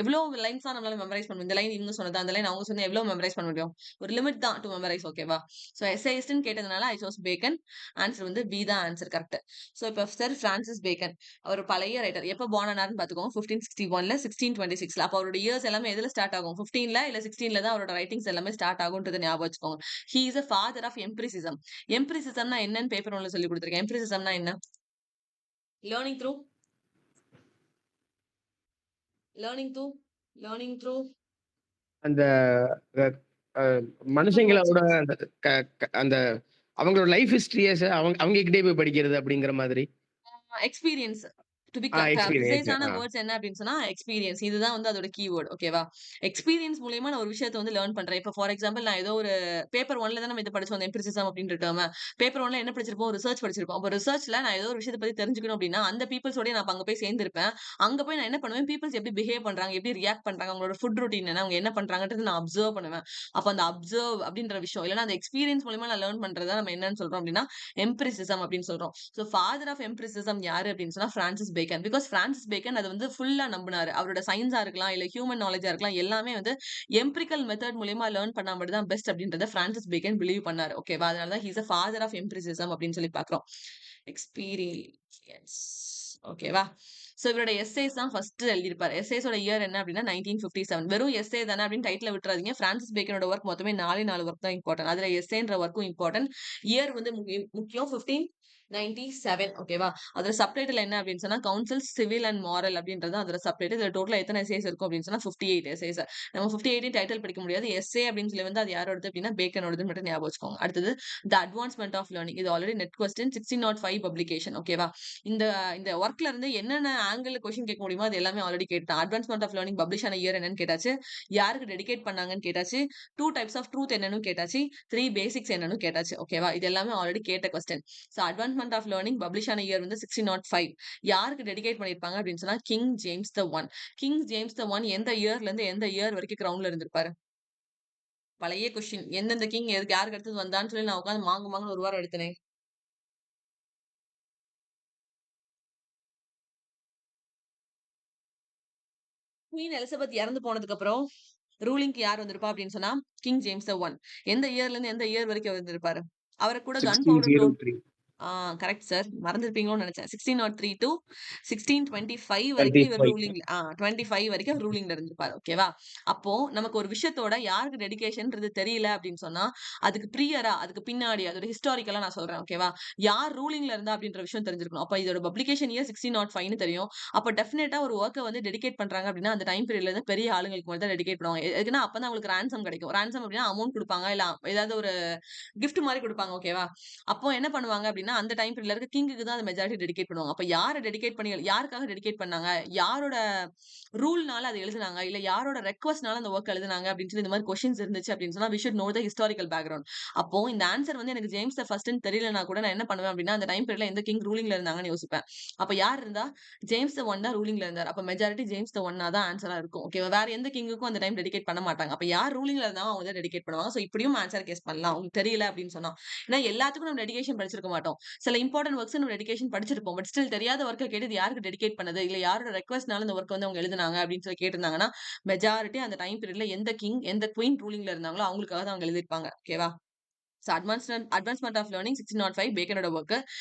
எவ்ளோ லைன்ஸ்லாம் நம்மளால மெமரைஸ் பண்ண முடியும்? இந்த லைன் இவங்க சொன்னது, அந்த லைன் அவங்க சொன்னது எவ்ளோ மெமரைஸ் பண்ண முடியும்? ஒரு லிமிட் தான் டூ மெமரைஸ். ஓகேவா? சோ எஸ்ஏயிஸ்ட்ன்னு கேட்டதுனால ஐ சோஸ் பேக்கன். ஆன்சர் வந்து பி தான் ஆன்சர் கரெக்ட். சோ இப்ப சர் பிரான்சிஸ் பேக்கன் அவர் பழைய ரைட்டர். எப்ப பார்ன் ஆனார்னு பாத்துக்கோங்க. 1561ல 1626ல. அப்ப அவரோட இயர்ஸ் எல்லாமே எதுல ஸ்டார்ட் ஆகும்? 15ல இல்ல 16ல தான் அவரோட ரைட்டிங்ஸ் எல்லாமே ஸ்டார்ட் ஆகும்ன்றத ஞாபகம் வச்சுக்கோங்க. He is a father of empiricism. எம்பிரிசிசம்னா என்னன்னு பேப்பர் ஒன்ல சொல்லி கொடுத்திருக்கேன். எம்பிரிசிசம்னா என்ன? Learning through learning through learning through அந்த அ அ ஹியூமன் மனுஷங்களோட அந்த அந்த அவங்களோட லைஃப் ஹிஸ்டரியஸ அவங்க கிட்டயே போய் படிக்கிறது அப்படிங்கிற மாதிரி. Experience. To be experience. Precise ஆன வேர்ட்ஸ் என்ன அப்படின்னு சொன்னா எக்ஸ்பீரியன்ஸ். இதுதான் வந்து அதோட கீவேர்ட். ஓகேவா? எக்ஸ்பீரியன்ஸ் மூலியமா நான் ஒரு விஷயத்த வந்து லேர்ன் பண்றேன். இப்ப ஃபார் எக்ஸாம்பிள் நான் ஏதோ ஒரு பேப்பர் 1ல தான் நம்ம இத படிச்சோம். அந்த எம்பிரிசிசம் அப்படின்ற டெர்ம. பேப்பர் 1ல என்ன படிச்சிருப்போம்? ரிசர்ச் படிச்சிருப்போம். அப்ப ரிசர்ச்ல நான் ஏதோ ஒரு விஷயத்த பத்தி தெரிஞ்சுக்கணும் அப்படின்னா, அந்த பீப்பிள்ஸோடயே நான் அங்க போய் சேர்ந்திருப்பேன். அங்க போய் நான் என்ன பண்ணுவேன்? பீப்பிள்ஸ் எப்படி பிஹேவ் பண்றாங்க? எப்படி ரியாக்ட் பண்றாங்க? அவங்களோட ஃபுட் ரொட்டீன் என்ன? அவங்க என்ன பண்றாங்கன்றது நான் அப்சர்வ் பண்ணுவேன். அப்ப அந்த அப்சர்வ் அப்படின்ற விஷயம் இல்லன்னா அந்த எக்ஸ்பீரியன்ஸ் மூலியமா நான் லேர்ன் பண்றத நம்ம என்னன்னு சொல்றோம் அப்படின்னா, எம்பிரிசிசம் அப்படின்னு சொல்றோம். சோ ஃபாதர் ஆஃப் எம்பிரிசிசம் யாரு அப்படின்னு சொன்னா Francis bacon. Because Francis bacon அது வந்து ஃபுல்லா நம்புனாரு. அவரோட சயின்ஸா இருக்கலாம், இல்ல ஹியூமன் நாலேஜா இருக்கலாம், எல்லாமே வந்து எம்பிரிக்கல் மெத்தட் மூலியமா லேர்ன் பண்ணா மட்டும் தான் பெஸ்ட் அப்படின்றத பிரான்சிஸ் பேக்கன் பிலீவ் பண்ணாரு. ஓகேவா? அதனால தான் he is a father of empiricism அப்படின்னு சொல்லி பார்க்கிறோம். எக்ஸ்பீரியன்ஸ். ஓகேவா? சோ இவரோட எஸ்ஸேஸ் தான் ஃபர்ஸ்ட் எழுதியிருப்பாரு. எஸ்ஸேஸோட இயர் என்ன அப்படின்னா 1957. வெறும் எஸ்ஸே தானே அப்படின்னு டைட்டில விட்டுறாதீங்க. பிரான்சிஸ் பேக்கனோட ஒர்க் மொத்தமே 4 ஒர்க் தான் இம்பார்ட்டன்ட். அதுல எஸ்ஸேன்ற ஒர்க்கும் இம்பார்ட்டன்ட். இயர் வந்து முக்கியம். 1597. ஓகேவா? அதோட சப்டைட்டில் என்ன அப்படின்னு சொன்னா கவுன்சில் சிவில் அண்ட் மாரல் அப்படின்றது அதோட சப்டைட்டில். இதுல டோட்டலா எத்தனை எஸ்ஸேஸ் இருக்கும் அப்படின்னு சொன்னா 58 எஸ்ஸேஸ். நம்ம 58 டைட்டில் படிக்க முடியாது. எஸ்ஸே அப்படின்னு சொல்லி வந்து அது யாரோடது அப்படின்னா பேக்கனோடதுன்னு மட்டும் ஞாபகம் வச்சுக்கோங்க. அடுத்தது த அட்வான்ஸ்மெண்ட் ஆஃப் லேர்னிங். இது ஆல்ரெடி நெட் கொஸ்டின் 1605 பப்ளிகேஷன். ஓகேவா? இந்த இந்த ஒர்க்ல இருந்து என்னென்ன ஆங்கிள் கொஸ்டின் கேட்க முடியுமோ அது எல்லாமே ஆல்ரெடி கேட்டான். அட்வான்ஸ்மெண்ட் ஆஃப் லேர்னிங் பப்ளிஷ் ஆன இயர் என்னன்னு கேட்டாச்சு. யாருக்கு டெடிகேட் பண்ணாங்கன்னு கேட்டாச்சு. 2 டைப்ஸ் ஆஃப் ட்ரூத் என்னன்னு கேட்டாச்சு. 3 பேசிக்ஸ் என்னன்னு கேட்டாச்சு. ஓகேவா? இது எல்லாமே ஆல்ரெடி கேட்ட question. So advancement of learning publish ஆன இயர் வந்து 1605. யாருக்கு டெடிகேட் பண்ணிருப்பாங்க அப்படின்னு சொன்னா King James the one. King James the one எந்த இயர்ல இருந்து எந்த இயர் வரைக்கும் கிரவுன்ல இருந்திருப்பாரு? பழைய கொஸ்டின். எந்தெந்த கிங் யாருக்கு அடுத்தது வந்தான்னு சொல்லி நான் உட்கார்ந்து மாங்கு மாங்குன்னு ஒரு வாரம் எடுத்தனே. குவீன் எலிசபெத் இறந்து போனதுக்கு அப்புறம் ரூலிங்க்கு யார் வந்திருப்பா அப்படின்னு சொன்னா கிங் ஜேம்ஸ் த ஒன். எந்த இயர்ல இருந்து எந்த இயர் வரைக்கும் வந்திருப்பாரு? அவரை கூட கன் பவுடர் டோன் 1603 கரெக்ட் சார். மறந்துருப்பீங்களோன்னு நினைச்சேன். 1603 to 1625 வரைக்கும் இவர் 25 ரூலிங்ல 25 வரைக்கும் அவர் ரூலிங்ல இருந்திருப்பாரு. ஓகேவா? அப்போ நமக்கு ஒரு விஷயத்தோட யாருக்கு டெடிகேஷன்ன்றது தெரியல அப்படின்னு சொன்னா அதுக்கு ப்ரியரா, அதுக்கு பின்னாடி அதோட ஹிஸ்டாரிக்கலா நான் சொல்றேன். ஓகேவா? யார் ரூலிங்ல இருந்தா அப்படின்ற விஷயம் தெரிஞ்சிருக்கணும். அப்ப இதோட பப்ளிகேஷன் இயர் 1605ன்னு தெரியும். அப்ப டெஃபினட்டா ஒரு ஒர்க்க வந்து டெடிகேட் பண்றாங்க அப்படின்னா அந்த டைம் பீரியட்ல இருந்து பெரிய ஆளுங்களுக்கு மட்டும் தான் டெடிகேட் பண்ணுவாங்க. எதுக்குன்னா அப்பதான் அவங்களுக்கு ரான்சம் கிடைக்கும். ரான்சம் அப்படின்னா அமௌண்ட் கொடுப்பாங்க, இல்ல ஏதாவது ஒரு கிஃப்ட் மாதிரி கொடுப்பாங்க. ஓகேவா? அப்போ என்ன பண்ணுவாங்க அப்படின்னா அந்த டைம் பீரியட்ல இருக்க கிங்குக்கு தான் அந்த மெஜாரிட்டி டெடிகேட் பண்ணுவாங்க. அப்ப யாரை டெடிகேட் பண்ணி யாருக்காக டெடிகேட் பண்ணாங்க, யாரோட ரூல்னால அதை எழுதுனாங்க, இல்ல யாரோட ரெக்வஸ்ட்னால அந்த ஒர்க் எழுதுனாங்க அப்படின்னு சொல்லி இந்த மாதிரி கொஸ்டின்ஸ் இருந்துச்சு அப்படின்னு சொன்னா we should know the historical background. அப்போ இந்த ஆன்சர் வந்து எனக்கு ஜேம்ஸ் த ஃபர்ஸ்ட்னு தெரியலனா கூட நான் என்ன பண்ணுவேன் அப்படின்னா அந்த டைம் பீரியட்ல எந்த கிங் ரூலிங்ல இருந்தாங்கன்னு யோசிப்பேன். அப்ப யார் இருந்தா ஜேம்ஸ் த ஒன் தான் ரூலிங்ல இருந்தார். அப்ப மெஜாரிட்டி ஜேம்ஸ் த ஒன்னா தான் ஆன்சரா இருக்கும். ஓகேவா? வேற எந்த கிங்குக்கும் அந்த டைம் டெடிகேட் பண்ண மாட்டாங்க. அப்ப யார் ரூலிங்ல இருந்தாலும் அவங்க தான் டெடிகேட் பண்ணுவாங்க. சோ இப்படியும் ஆன்சர் கெஸ் பண்ணலாம். உங்களுக்கு தெரியல அப்படின்னு சொன்னா. ஏன்னா எல்லாத்துக்கும் நம்ம டெடிகேஷன் படிச்சிருக்க மாட்டோம். சில இம்பார்ட்டன்ட் ஒர்க்ஸ் நம்ம டெடிகேஷன் படிச்சிருப்போம். பட் ஸ்டில் தெரியாத ஒர்க்க கேட்டு இது யாருக்கு டெடிகேட் பண்ணது, இல்ல யாரோட ரெக்வெஸ்ட்னால இந்த ஒர்க் வந்து அவங்க எழுதுனாங்க அப்படின்னு சொல்லி கேட்டிருந்தாங்கன்னா, மெஜாரிட்டி அந்த டைம் பீரியட்ல எந்த கிங், எந்த குயின் ரூலிங்ல இருந்தாங்களோ அவங்களுக்காக தான் அவங்க எழுதியிருப்பாங்க. ஓகேவா? சோ அட்வான்ஸ்மென்ட் ஆஃப் லேர்னிங் 1605 பேக்கனோட ஒர்க்.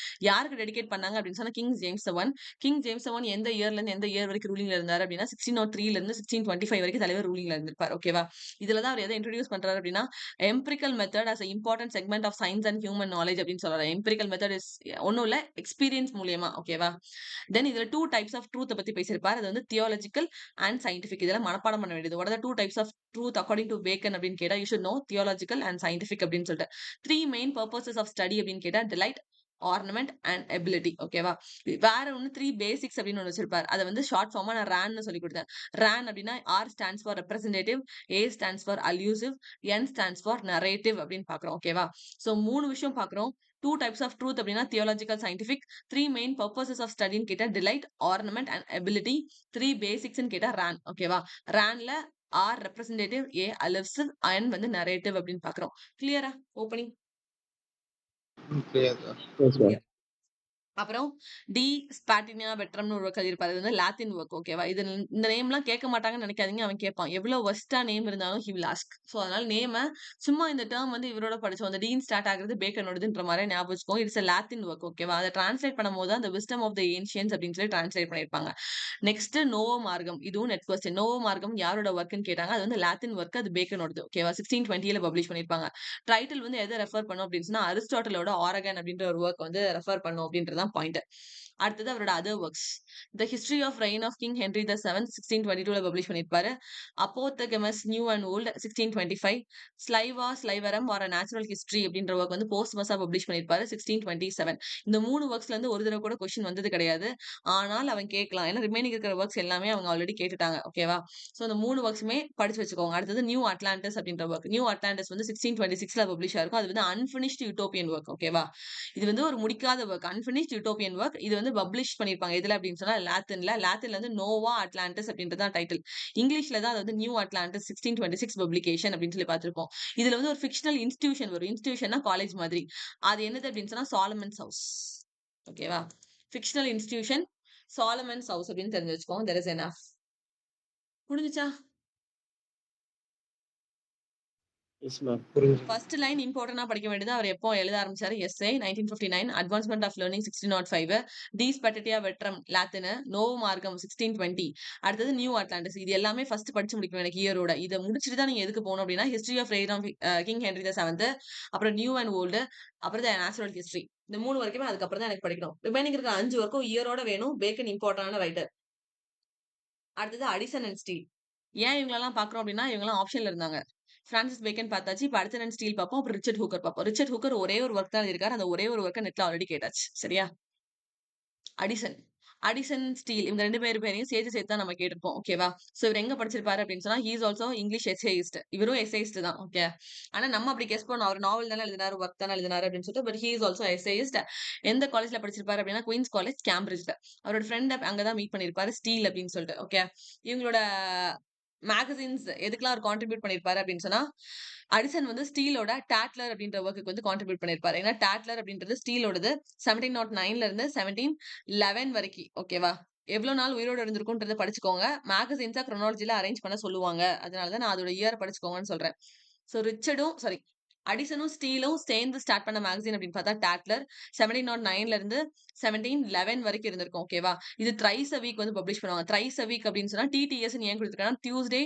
யாருக்கு டெடிகேட் பண்ணாங்க அப்படின்னு சொன்னா King James one. King James one எந்த இயர்ல இருந்து எந்த இயர் வரைக்கும் ரூலிங்ல இருந்தாரு அப்படின்னா 1603ல இருந்து 1625 வரைக்கும் தலைவர் ரூலிங்ல இருந்திருப்பார். ஓகேவா? இதுல தான் அவர் எதை இன்ட்ரோடியூஸ் பண்றாரு அப்படின்னா empirical method as a important segment of science and human knowledge அப்படின்னு சொல்றாரு. எம்பிரிக்கல் மெத்தட் இஸ் ஒன்னும் இல்ல எக்ஸ்பீரியன்ஸ் மூலியமா. ஓகேவா? தென் இதுல 2 டைப்ஸ் ஆஃப் ட்ரூத் பத்தி பேசியிருப்பாரு. அது வந்து தியாலஜிக்கல் அண்ட் சயின்டிபிக். இதெல்லாம் மனப்பாடம் பண்ண வேண்டியது. What are the 2 types of truth according to Bacon அப்படின்னு கேட்டா you should know theological and scientific அப்படின்னு சொல்லிட்டு 3 மெயின் பர்பசஸ் ஆஃப் ஸ்டடி அப்படின்னு கேட்டா டிலைட், ஆர்னமெண்ட் அண்ட் எபிலிட்டி. ஓகேவா? வேற ஒன்னு 3 பேசிக்ஸ் அப்படின்னு ஒன்னு வச்சிருப்பாரு. அதை வந்து ஷார்ட் ஃபார்மா நான் ரேன்னு சொல்லி கொடுத்தேன். ரேன் அப்படின்னா R stands for representative, A stands for allusive, N stands for narrative அப்படின்னு பாக்குறோம். ஓகேவா? சோ 3 விஷயம் பாக்குறோம். 2 டைப்ஸ் ஆஃப் ட்ரூத் அப்படின்னா theological, scientific. 3 main purposes of ஸ்டடின்னு கேட்டா டிலைட், ஆர்னமெண்ட் அண்ட் எபிலிட்டி. 3 பேசிக்ஸ்ன்னு கேட்டா ரேன். ஓகேவா? ரேன்ல R representative, A allusive, N வந்து நரேட்டிவ் அப்படின்னு பாக்குறோம். கிளியரா? Opening clear sir. Yes, sir. அப்புறம் டி ஸ்பாட்டினியா வெட்ரம்னு ஒரு ஒர்க் எழுதியிருப்பாரு. இது வந்து லாத்தின் ஒர்க். ஓகேவா? இது இந்த நேம்லாம் கேட்க மாட்டாங்கன்னு நினைக்காதீங்க. அவன் கேட்பான். எவ்வளவு ஒஸ்டா நேம் இருந்தாலும் ஹி வில் ஆஸ்க். சோ அதனால நேம சும்மா இந்த டேர்ம் வந்து இவரோட படிச்சோம். அந்த டீன் ஸ்டார்ட் ஆகுறது பேக்கனோடதுன்ற மாதிரி ஞாபகம் வச்சுக்கோங்க. It's a லாத்தின் work. ஓகேவா? அதை டிரான்ஸ்லேட் பண்ணும்போது அந்த விஸ்டம் ஆஃப் த ஏன்ஷியன்ஸ் அப்படின்னு சொல்லி டிரான்ஸ்லேட் பண்ணிருப்பாங்க. நெக்ஸ்ட் நோவோ மார்க்கம். இதுவும் நெட் கொஸ்டின். நோவோ மார்க்கம் யாரோட ஒர்க்னு கேட்டாங்க. அது வந்து லாத்தின் ஒர்க். அது பேக்கனோடது. ஓகேவா? 1620ல பப்ளிஷ் பண்ணிருப்பாங்க. டைட்டில் வந்து எதை ரெஃபர் பண்ணும் அப்படின்னு சொன்னா அரிஸ்டாட்டிலோட ஆரகன் அப்படின்ற ஒரு ஒர்க் வந்து ரெஃபர் பண்ணும் அப்படின்றதான் பாயிண்ட். அடுத்தது அவரோட other works. The history of reign of King Henry the seventh 1622ல பப்ளிஷ் பண்ணிருப்பாரு. Apophthegms new and old 1625. Sylva Sylvarum or natural history அப்படின்ற ஒர்க் வந்து போஸ்ட்மஸா பப்ளிஷ் பண்ணிருப்பாரு 1627. இந்த 3 ஒர்க்ஸ்ல இருந்து ஒரு தடவை கூட கொஸ்டின் வந்தது கிடையாது. ஆனால் அவன் கேட்கலாம். ஏன்னா ரிமைனிங் இருக்கிற ஒர்க்ஸ் எல்லாமே அவங்க ஆல்ரெடி கேட்டுட்டாங்க. ஓகேவா? சோ இந்த 3 ஒர்க்ஸுமே படிச்சு வச்சுக்கோங்க. அடுத்தது நியூ அட்லாண்டஸ் அப்படின்ற ஒர்க். நியூ அட்லாண்டஸ் வந்து 1626ல பப்ளிஷ் ஆயிருக்கும். அது வந்து அன்பினிஷ்ட் யூட்டோப்பியன் ஒர்க். ஓகேவா? இது வந்து ஒரு முடிக்காத ஒர்க். Unfinished utopian work. இது வந்து பப்ளிஷ் பண்ணிருப்பாங்க. எதுல அப்படின்னு சொன்னா லாத்தின்ல. லாத்தின்ல வந்து நோவா அட்லாண்டஸ் அப்படின்றதான் டைட்டில். இங்கிலீஷ்ல தான் அது வந்து நியூ அட்லாண்டஸ் 1626 பப்ளிகேஷன் அப்படின்னு சொல்லி பார்த்திருப்போம். இதுல வந்து ஒரு ஃபிக்ஷனல் இன்ஸ்டிடியூஷன் வரும். இன்ஸ்டிடியூஷன்னா காலேஜ் மாதிரி. அது என்னது அப்படின்னு சொன்னா சாலமன்ஸ் ஹவுஸ். ஓகேவா? ஃபிக்ஷனல் இன்ஸ்டிடியூஷன் சாலமன்ஸ் ஹவுஸ் அப்படின்னு தெரிஞ்சு வச்சுக்கோங்க. There is enough. புரிஞ்சுச்சா? Yes, ma'am. புரிஞ்சுது. ஃபர்ஸ்ட் லைன் இம்பார்ட்டன்டா படிக்க வேண்டியது. அவர் எப்போ எழுத ஆரம்பிச்சாரு? Essay 1959. Advancement of learning 1605. De Sapientia Veterum Latin. Novum Organum 1620. அடுத்தது நியூ அட்லாண்டஸ். இது எல்லாமே ஃபர்ஸ்ட் படிச்சு முடிக்கணும் எனக்கு இயரோட. இதை முடிச்சுட்டு தான் நீங்க எதுக்கு போகணும் அப்படின்னா history of reign of King Henry the seventh, அப்புறம் நியூ அண்ட் ஓல்டு, அப்புறம் நேச்சுரல் ஹிஸ்டரி. இந்த 3 வரைக்குமே அதுக்கப்புறம் தான் எனக்கு படிக்கணும். ரிமைனிங் இருக்கிற 5 வரைக்கும் இயரோட வேணும். பேக்கன் இம்பார்ட்டன்டான ரைட்டர். அடுத்தது அடிசன் அண்ட் ஸ்டீல். ஏன் இவங்களெல்லாம் பாக்குறோம் அப்படின்னா இவங்கெல்லாம் ஆப்ஷன்ல இருந்தாங்க. பிரான்சிஸ் பேக்கன் பார்த்தாச்சு. இப்ப அடிசன் அண்ட் ஸ்டீல் பார்ப்போம். அப்புறம் ரிச்சர்ட் ஹூக்கர் பார்ப்போம். ரிச்சர்ட் ஹூக்கர் ஒரே ஒரு ஒர்க் தான் இருக்காரு. அந்த ஒரே ஒரு ஒர்க்கை நெட்ல ஆல்ரெடி கேட்டாச்சு. சரியா? அடிசன் அடிசன் ஸ்டீல் இவங்க 2 பேரையும் சேர்த்து தான் நம்ம கேட்டிருப்போம். ஓகேவா? சோ இவர் எங்க படிச்சிருப்பாரு அப்படின்னு சொன்னா he is also English essayist. இவரும் எஸ்ஏயிஸ்ட் தான். ஓகே. ஆனா நம்ம அப்படி கெஸ் பண்ணோம். அவர் நாவல் தானே எழுதினாரு, ஒர்க் தானே எழுதினாரு அப்படின்னு சொல்லிட்டு. But he is also essayist. எந்த காலேஜ்ல படிச்சிருப்பாரு அப்படின்னா குயின்ஸ் காலேஜ், கேம்பிரிட்ஜ்ல. அவரோட ஃப்ரெண்ட் அங்கதான் மீட் பண்ணிருப்பாரு, ஸ்டீல் அப்படின்னு சொல்லிட்டு. ஓகே. இவங்களோட மேகசின்ஸ் எதுக்கெல்லாம் அவர் கான்ட்ரிபியூட் பண்ணிருப்பாரு அப்படின்னு சொன்னா அடிசன் வந்து ஸ்டீலோட டாட்லர் அப்படின்ற ஒர்க்குக்கு வந்து கான்ட்ரிபியூட் பண்ணிருப்பாரு. ஏன்னா டாட்லர் அப்படின்றது ஸ்டீலோடது 1709ல இருந்து 1711 வரைக்கும். ஓகேவா? எவ்வளோ நாள் உயிரோட இருந்திருக்கும்ன்றத படிச்சுக்கோங்க. மேகசின்ஸ குரோனாலஜில அரேஞ்ச் பண்ண சொல்லுவாங்க. அதனால தான் நான் அதோட இயர் படிச்சுக்கோங்கன்னு சொல்றேன். ஸோ அடிசனும் ஸ்டீலும் சேர்ந்து ஸ்டார்ட் பண்ண மேகசின் அப்படின்னு பார்த்தா டாட்லர் 1709ல இருந்து 1711 வரைக்கும் இருந்திருக்கும். ஓகேவா? இது த்ரைஸ் அ வீக் வந்து பப்ளிஷ் பண்ணுவாங்க. த்ரைஸ் அ வீக் அப்படின்னு சொன்னா டிடிஎஸ்ன்னு ஏன் குடுத்துருக்காங்கன்னா, டியூஸ்டே,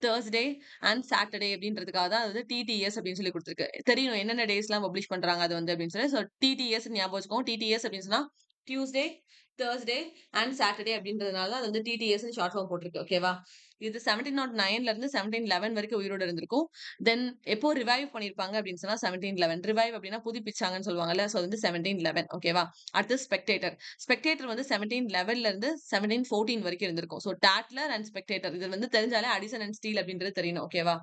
தர்ஸ்டே அண்ட் சாட்டர்டே அப்படின்றதுக்காக தான் அது டிடிஎஸ் அப்படின்னு சொல்லி குடுத்துருக்கு. தெரியும் என்னென்ன டேஸ்லாம் பப்ளிஷ் பண்றாங்க அது வந்து அப்படின்னு சொல்லி. ஸோ டிடிஎஸ் ஞாபகம் வச்சுக்கோங்க. டிடிஎஸ் அப்படின்னு சொன்னா டியூஸ்டே, தர்ஸ்டே அண்ட் சாட்டர்டே அப்படின்றதுனால தான் அது வந்து டிடிஎஸ்ன்னு ஷார்ட் ஃபார்ம் போட்டிருக்கு. ஓகேவா? இது 1709ல இருந்து 1711 வரைக்கும் உயிரோட இருந்திருக்கும். தென் எப்போ ரிவைவ் பண்ணியிருப்பாங்க அப்படின்னு சொன்னா 1711. ரிவைவ் அப்படின்னா புதுப்பிச்சாங்கன்னு சொல்லுவாங்கல்ல. ஸோ வந்து 1711. ஓகேவா? அடுத்து ஸ்பெக்டேட்டர். ஸ்பெக்டேட்டர் வந்து 1711ல இருந்து 1714 வரைக்கும் இருந்திருக்கும். ஸோ டாட்லர் அண்ட் ஸ்பெக்டேட்டர் இது வந்து தெரிஞ்சாலே அடிசன் அண்ட் ஸ்டீல் அப்படின்றது தெரியணும். ஓகேவா?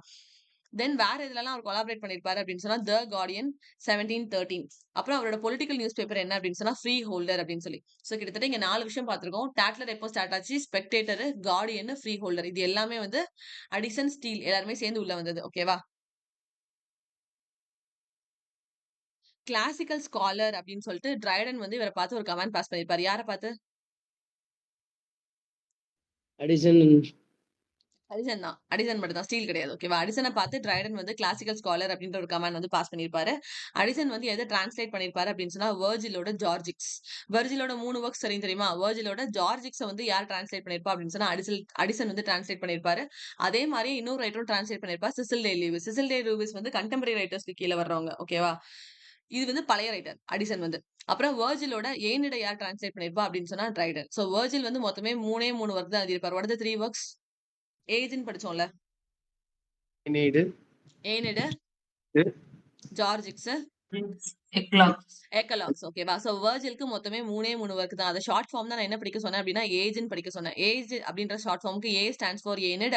தென் வேற இதுலலாம் அவர் கொலாபரேட் பண்ணியிருப்பாரு அப்படின்னு சொன்னா த கார்டியன் 1713. அப்புறம் அவரோட பொலிட்டிக்கல் நியூஸ் பேப்பர் என்ன அப்படின்னு சொன்னா ஃப்ரீ ஹோல்டர் அப்படின்னு சொல்லி. ஸோ கிட்டத்தட்ட இங்க 4 விஷயம் பார்த்திருக்கோம். டாட்லர் எப்போ ஸ்டார்ட் ஆச்சு, ஸ்பெக்டேட்டர், கார்டியன், ஃப்ரீ ஹோல்டர் இது எல்லாமே வந்து அடிசன், ஸ்டீல் எல்லாருமே சேர்ந்து உள்ள வந்தது. ஓகேவா? கிளாசிக்கல் ஸ்காலர் அப்படின்னு சொல்லிட்டு ட்ரைடன் வந்து இவர பார்த்து ஒரு கமெண்ட் பாஸ் பண்ணியிருப்பாரு. யார பார்த்து? அடிசன் அடிசன் தான். அடிசன் மட்டும் தான். ஸ்டீல் கிடையாது. ஓகேவா? அடிசன பார்த்து ட்ரைடன் வந்து கிளாசிக்கல் ஸ்காலர் அப்படின்ற ஒரு கமாண்ட் வந்து பாஸ் பண்ணியிருப்பாரு. அடிசன் வந்து எத டிரான்ஸ்லேட் பண்ணியிருப்பாரு அப்படின்னு சொன்னா, வெர்ஜிலோட ஜார்ஜிக்ஸ். வெர்ஜிலோட 3 வொர்க்ஸ் தெரியுமா? வெர்ஜிலோட ஜார்ஜிக்ஸ வந்து யார் டிரான்ஸ்லேட் பண்ணியிருப்பா அப்படின்னு சொன்னா, அடிசன் வந்து டிரான்ஸ்லேட் பண்ணியிருப்பாரு. அதே மாரி இன்னொரு ரைட்டரும் டிரான்ஸ்லேட் பண்ணியிருப்பார். சிசில் டே லூயிஸ். சிசில் டே லூயிஸ் வந்து கன்டெம்பரரி ரைட்டர்ஸ்க்கு கீழ வர்றவங்க. ஓகேவா? இது வந்து பழைய ரைட்டர். அடிசன் வந்து. அப்புறம் வெர்ஜிலோட ஏனிட யார் டிரான்ஸ்லேட் பண்ணியிருப்பா அப்படின்னு சொன்னா, ட்ரைடன். சோ வெர்ஜில் வந்து மொத்தமே 3 வொர்க் தான் எழுதியிருப்பார். What are the 3 works? ஏஜ்ன்னு படிச்சோம்ல. நீடு ஏனிடு, ஜார்ஜிக்ஸ், Eclogues. ஏக்கலாக்ஸ். ஓகேவா? சோ வெர்ஜிலுக்கு மொத்தமே 3 வொர்க் தான். அத ஷார்ட் ஃபார்ம் தான் நான் என்ன படிக்க சொன்னேன் அப்படின்னா, ஏஜ்ன்னு படிக்க சொன்னேன். ஏஜ் அப்படின்ற ஷார்ட் ஃபார்ம்க்கு A stands for Aeneid,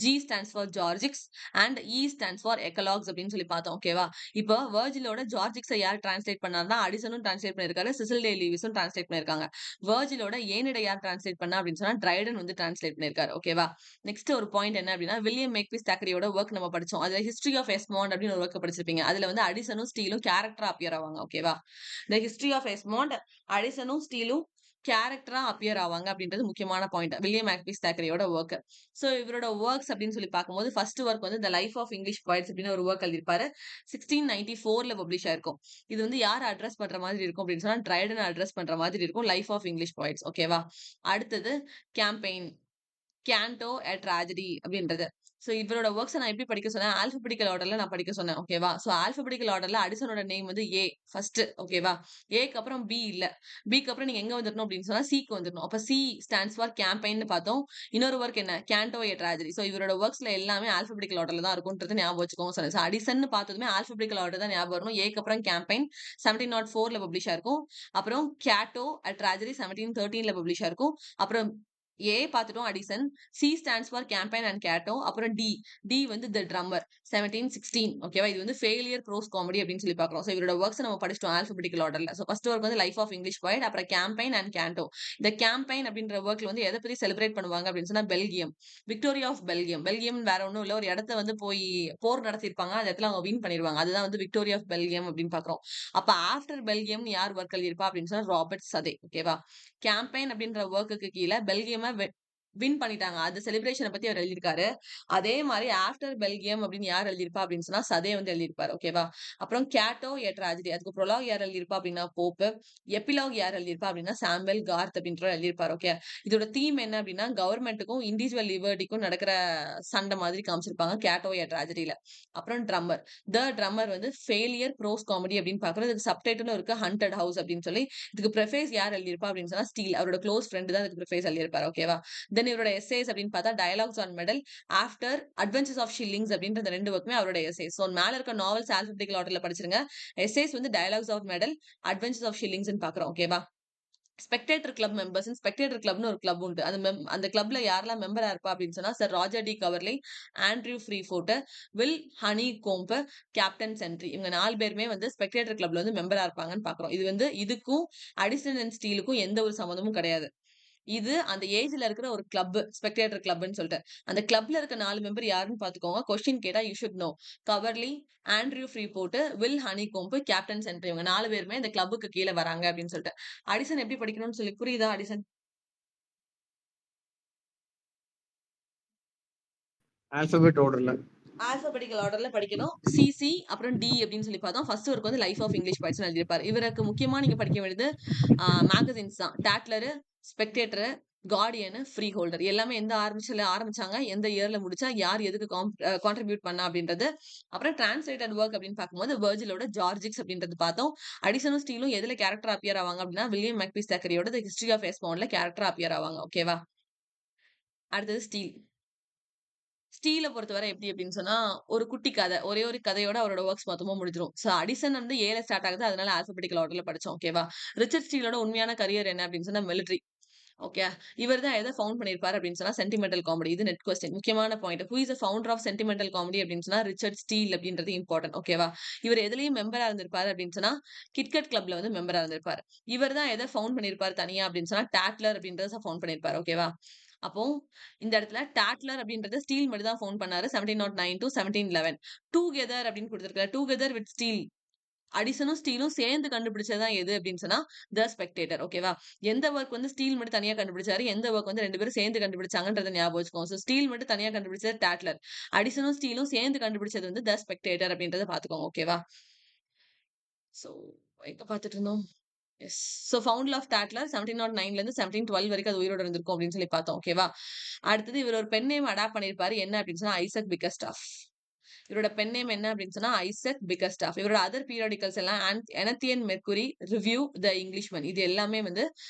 G stands for Georgics and E stands for Eclogues அப்படின்னு சொல்லி பார்த்தோம். ஓகேவா? இப்போ வெர்ஜிலோட ஜார்ஜிக்ஸ யார் டிரான்ஸ்லேட் பண்ணாருன்னா, அடிசனும் டிரான்ஸ்லேட் பண்ணியிருக்காரு. சிசில் டே லூயிஸும் டிரான்ஸ்லேட் பண்ணியிருக்காங்க. வெர்ஜிலோட ஏனிட யார் டிரான்ஸ்லேட் பண்ணா அப்படின்னு சொன்னா, ட்ரைடன் வந்து டிரான்ஸ்லேட் பண்ணியிருக்காரு. ஓகேவா? நெக்ஸ்ட் ஒரு பாயிண்ட் என்ன அப்படின்னா, வில்லியம் மேக்பீஸ் தாக்கரியோட வொர்க் நம்ம படிச்சோம். அதுல ஹிஸ்டரி ஆஃப் எஸ்மாண்ட் அப்படின்னு ஒரு வொர்க் படிச்சிருப்பீங்க. அதுல வந்து அடிசனும் ஸ்டீலும் கேரக்டரா அப்பியர் ஆவாங்க. ஓகேவா? த ஹிஸ்டரி ஆஃப் எஸ்மாண்ட், அடிசனும் ஸ்டீலும் கேரக்டரா அப்பியர் ஆவாங்க அப்படின்றது முக்கியமான பாயிண்ட். வில்லியம் மேக்பீஸ் தாக்கரியோட ஒர்க். சோ இவரோட ஒர்க்ஸ் அப்படின்னு சொல்லி பார்க்கும்போது ஃபர்ஸ்ட் ஒர்க் வந்து the life of English poets அப்படின்னு ஒரு ஒர்க் எழுதியிருப்பாரு. 1694ல பப்ளிஷ் ஆயிருக்கும். இது வந்து யாரை அட்ரஸ் பண்ற மாதிரி இருக்கும் அப்படின்னு சொன்னா, ட்ரைடன் அட்ரஸ் பண்ற மாதிரி இருக்கும். Life of English poets. ஓகேவா? அடுத்தது கேம்பெயின், கேண்டோ எ ட்ராஜடி அப்படின்றது. சோ இவரோட வொர்க்ஸ நான் எப்படி படிக்க சொன்னேன்? ஆல்பபெடிக்கல் ஆர்டர்ல நான் படிக்க சொன்னேன். ஓகேவா? சோ ஆல்பபெடிக்கல் ஆர்டர்ல அடிசனோட நேம் வந்து ஏ ஃபர்ஸ்ட். ஓகேவா? ஏக்கு அப்புறம் பி இல்ல. பிக்கு அப்புறம் நீங்க எங்க வந்துரணும் அப்படின்னு சொன்னா சிக்கு வந்துரணும். அப்ப சி ஸ்டாண்ட்ஸ் ஃபார் கேம்பெயின்னு பார்த்தோம். இன்னொரு ஒர்க் என்ன? Canto a tragedy. சோ இவரோட வொர்க்ஸ்ல எல்லாமே ஆல்பபெடிக்கல் ஆர்டர்ல தான் இருக்கும்ன்றது ஞாபகம் வச்சுக்கோங்க சொன்னேன். சோ அடிசன்னு பார்த்ததுமே ஆல்பபெடிக்கல் ஆர்டர் தான் ஞாபகம் வரணும். ஏக்கு அப்புறம் கேம்பெயின் 1704ல பப்ளிஷ் ஆயிருக்கும். அப்புறம் கேட்டோ அ ட்ராஜடி 1713ல பப்ளிஷ் ஆயிருக்கும். அப்புறம் ஏ பார்த்துட்டோம் Addison. C stands for Campaign and Cato. அப்புறம் டி. டி வந்து தி ட்ரம்மர் 1716. ஓகேவா? இது வந்து ஃபெயிலியர் ப்ரோஸ் காமெடி அப்படின்னு சொல்லி பார்க்கிறோம். சோ இவரோட வொர்க்ஸ் நம்ம படிச்சிட்டோம் ஆல்பபெடிக்கல் ஆர்டர்ல. சோ ஃபர்ஸ்ட் ஒர்க் வந்து லைஃப் ஆஃப் இங்கிலீஷ் பாய்ட், அப்புறம் கேம்பெயின் அண்ட் கேண்டோ. இந்த கேம்பெயின் அப்படின்ற ஒர்க்ல வந்து எதை பத்தி செலிப்ரேட் பண்ணுவாங்க அப்படின்னு சொன்னா பெல்கியம். Victoria of பெல்கியம். பெல்கியம் வேற ஒண்ணும் இல்ல. ஒரு இடத்த வந்து போய் போர் நடத்திருப்பாங்க. அந்த இடத்துல அவங்க வின் பண்ணிருவாங்க. அதுதான் வந்து விக்டோரியா ஆஃப் பெல்கியம் அப்படின்னு பார்க்கிறோம். அப்ப ஆஃப்டர் பெல்கியம் யார் ஒர்க் எழுதியிருப்பா அப்படின்னு சொன்னா ராபர்ட் சதே. ஓகேவா? கேம்பெயின் அப்படின்ற ஒர்க்குக்கு கீழ பெல்கியம வின் பண்ணிட்டாங்க. அந்த செலிப்ரேஷன பத்தி அவர் எழுதியிருக்காரு. அதே மாரி ஆஃப்டர் பெல்கியம் அப்படின்னு யார் எழுதியிருப்பா அப்படின்னு சொன்னா, சதே வந்து எழுதியிருப்பாரு. ஓகேவா? அப்புறம் கேட்டோ எ ட்ராஜடி. அதுக்கு ப்ரோலாக் யார் எழுதியிருப்பா அப்படின்னா போப். எபிலாக் யார் எழுதியிருப்பா அப்படின்னா சாமுவேல் கார்த் அப்படின்றவர் எழுதியிருப்பாரு. ஓகே. இதோட தீம் என்ன அப்படின்னா, கவர்ன்மென்ட்க்கும் இண்டிவிஜுவல் லிபர்ட்டிக்கும் நடக்கிற சண்டை மாதிரி காமிச்சிருப்பாங்க கேட்டோ எ ட்ராஜடில. அப்புறம் ட்ரம்மர். த ட்ரம்மர் வந்து ஃபெயிலியர் ப்ரோஸ் காமெடி அப்படின்னு பார்க்கிறோம். இதுக்கு சப்டைட்டிலும் இருக்கு ஹண்டட் ஹவுஸ் அப்படின்னு சொல்லி. இதுக்கு ப்ரிஃபேஸ் யார் எழுதியிருப்பா அப்படின்னு சொன்னா ஸ்டீல். அவரோட க்ளோஸ் ஃப்ரெண்ட் தான் இதுக்கு ப்ரிஃபேஸ் எழுதியிருப்பாரு. ஓகேவா? தென் இவரோட எஸ்ஸேஸ் அப்படின்னு பார்த்தா dialogues on medal, after adventures of shillings அப்படின்ற இந்த 2 ஒர்க்குமே அவரோட எஸ்ஸேஸ். ஸோ மேல இருக்க நாவல்ஸ் ஆல்பபெடிக்கல் ஆர்டர்ல படிச்சிருங்க. எஸ்ஸேஸ் வந்து dialogues of medals, adventures of ஷில்லிங்ஸ்ன்னு பார்க்கிறோம். ஓகேவா? ஸ்பெக்டேட்டர் கிளப் மெம்பர்ஸ் ஸ்பெக்டேட்டர் கிளப்னு ஒரு கிளப் உண்டு. அந்த கிளப்ல யாரெல்லாம் மெம்பரா இருப்பா அப்படின்னு சொன்னா, Sir Roger de Coverley, Andrew Freeport, Will Honeycomb, Captain Sentry. இவங்க 4 பேருமே வந்து ஸ்பெக்டேட்டர் கிளப்ல வந்து மெம்பரா இருப்பாங்கன்னு பார்க்கிறோம். இது வந்து இதுக்கும் அடிசன் அண்ட் ஸ்டீலுக்கும் எந்த ஒரு சம்மந்தமும் கிடையாது. இது அந்த ஏஜ்ல இருக்கிற ஒரு கிளப், ஸ்பெக்டேட்டர் கிளப்ன்னு சொல்லிட்டு. அந்த கிளப்ல இருக்க 4 மெம்பர் யாருன்னு பாத்துக்கோங்க. கொஸ்டின் கேட்டா you should know. Coverley, Andrew Freeport, Will Honeycomb, Captain Sentry. இவங்க 4 பேருமே இந்த கிளப்புக்கு கீழ வராங்க அப்படின்னு சொல்லிட்டு. அடிசன் எப்படி படிக்கணும்னு சொல்லி புரியுதா அடிசன்? ஆல்பபெட் ஆர்டர்ல. ஆல்பபெட்டிக்கல் ஆர்டர்ல படிக்கணும். சிசி அப்புறம் டி அப்படின்னு சொல்லி பார்த்தோம். ஃபர்ஸ்ட் ஒர்க் வந்து லைஃப் ஆஃப் இங்கிலீஷ் போய்ட்ஸ்னு எழுதியிருப்பாரு. இவருக்கு முக்கியமா நீங்க படிக்க வேண்டியது மேகசின்ஸ் தான். டேட்லரு, ஸ்பெக்டேட்டரு, கார்டியன், ஃப்ரீ ஹோல்டர் எல்லாமே எந்த ஆரம்பிச்சாங்க, எந்த இயர்ல முடிச்சா, யார் எதுக்கு கான்ட்ரிபியூட் பண்ணா அப்படின்றது. அப்புறம் டிரான்ஸ்லேட்டட் ஒர்க் அப்படின்னு பார்க்கும்போது வெர்ஜிலோட ஜார்ஜிக்ஸ் அப்படின்றது பார்த்தோம். அடிசனும் ஸ்டீலும் எதுல கேரக்டர் அப்பியர் ஆவாங்க அப்படின்னா வில்லியம் மெக்பீஸ் தக்கரியோட தி ஹிஸ்டரி ஆஃப் எஸ்மவுண்ட்ல கேரக்டர் அப்பியர் ஆவாங்க. ஓகேவா? அடுத்தது ஸ்டீல். ஸ்டீல பொறுத்தவரை எப்படி அப்படின்னு சொன்னா, ஒரு குட்டி கதை. ஒரே ஒரு கதையோட அவரோட வொர்க்ஸ் மொத்தமா முடிஞ்சிரும். சோ அடிசன் வந்து ஏல ஸ்டார்ட் ஆகுது. அதனால ஆல்பபெட்டிக்கல் ஆர்டர்ல படிச்சோம். ஓகேவா? ரிச்சர்ட் ஸ்டீலோட உண்மையான கரியர் என்ன அப்படின்னு சொன்னா மிலிட்டரி. ஓகே. இவர் தான் எத ஃபவுண்ட் பண்ணியிருப்பாரு அப்படின்னு சொன்னா சென்டிமெண்டல் காமெடி. இது நெட் கொஸ்டின். முக்கியமான point. Who is the founder of sentimental comedy அப்படின்னு சொன்னா ரிச்சர்ட் ஸ்டீல் அப்படின்றது இம்பார்ட்டன்ட். ஓகேவா? இவர் எதுலயும் மெம்பரா இருந்திருப்பாரு அப்படின்னு சொன்னா கிட்கட் கிளப்ல வந்து மெம்பரா இருந்திருப்பாரு. இவர் தான் எத ஃபவுண்ட் பண்ணியிருப்பாரு தனியா அப்படின்னு சொன்னா டாட்லர் அப்படின்றத ஃபவுண்ட் பண்ணியிருப்பாரு. ஓகேவா? அப்போ இந்த இடத்துல டாட்லர் அப்படின்றது ஸ்டீல் மட்டும் தான் ஃபவுண்ட் பண்ணாரு 1709 to 1711. டுகெதர் அப்படின்னு கொடுத்திருக்காரு. Together with Steele. அடிசனும் ஸ்டீலும் சேர்ந்து கண்டுபிடிச்சதுதான் எது அப்படின்னு சொன்னா த ஸ்பெக்டேட்டர். ஓகேவா? எந்த ஒர்க் வந்து ஸ்டீல் மட்டும் தனியா கண்டுபிடிச்சாரு, எந்த ஒர்க் வந்து 2 பேரும் சேர்ந்து கண்டுபிடிச்சாங்கன்றத ஞாபகம் வச்சுக்கோங்க. சோ ஸ்டீல் மட்டும் தனியா கண்டுபிடிச்சது டாட்லர். அடிசனும் ஸ்டீலும் சேர்ந்து கண்டுபிடிச்சது வந்து த ஸ்பெக்டேட்டர் அப்படின்றத பாத்துக்கோங்க. ஓகேவா? சோ எங்க பாத்துட்டு இருந்தோம்? எஸ். சோ ஃபவுண்டல் ஆஃப் டாட்லர் 1709ல இருந்து 1712 வரைக்கும் அது உயிரோட இருந்திருக்கும் அப்படின்னு சொல்லி பார்த்தோம். ஓகேவா? அடுத்தது இவர் ஒரு பென் நேம் அடாப்ட் பண்ணியிருப்பாரு. என்ன அப்படின்னு சொன்னா ஐசக் பிகர்ஸ்டாஃப். இவரோட பென் நேம் என்ன அப்படின்னு சொன்னா ஐசக் பிகர்ஸ்டாஃப். இவரோட அதர் பீரியாடிக்கல்ஸ் எல்லாம் எனத்தியன் மெர்க்குரி, ரிவ்யூ, த இங்கிலீஷ்மேன் இது எல்லாமே வந்து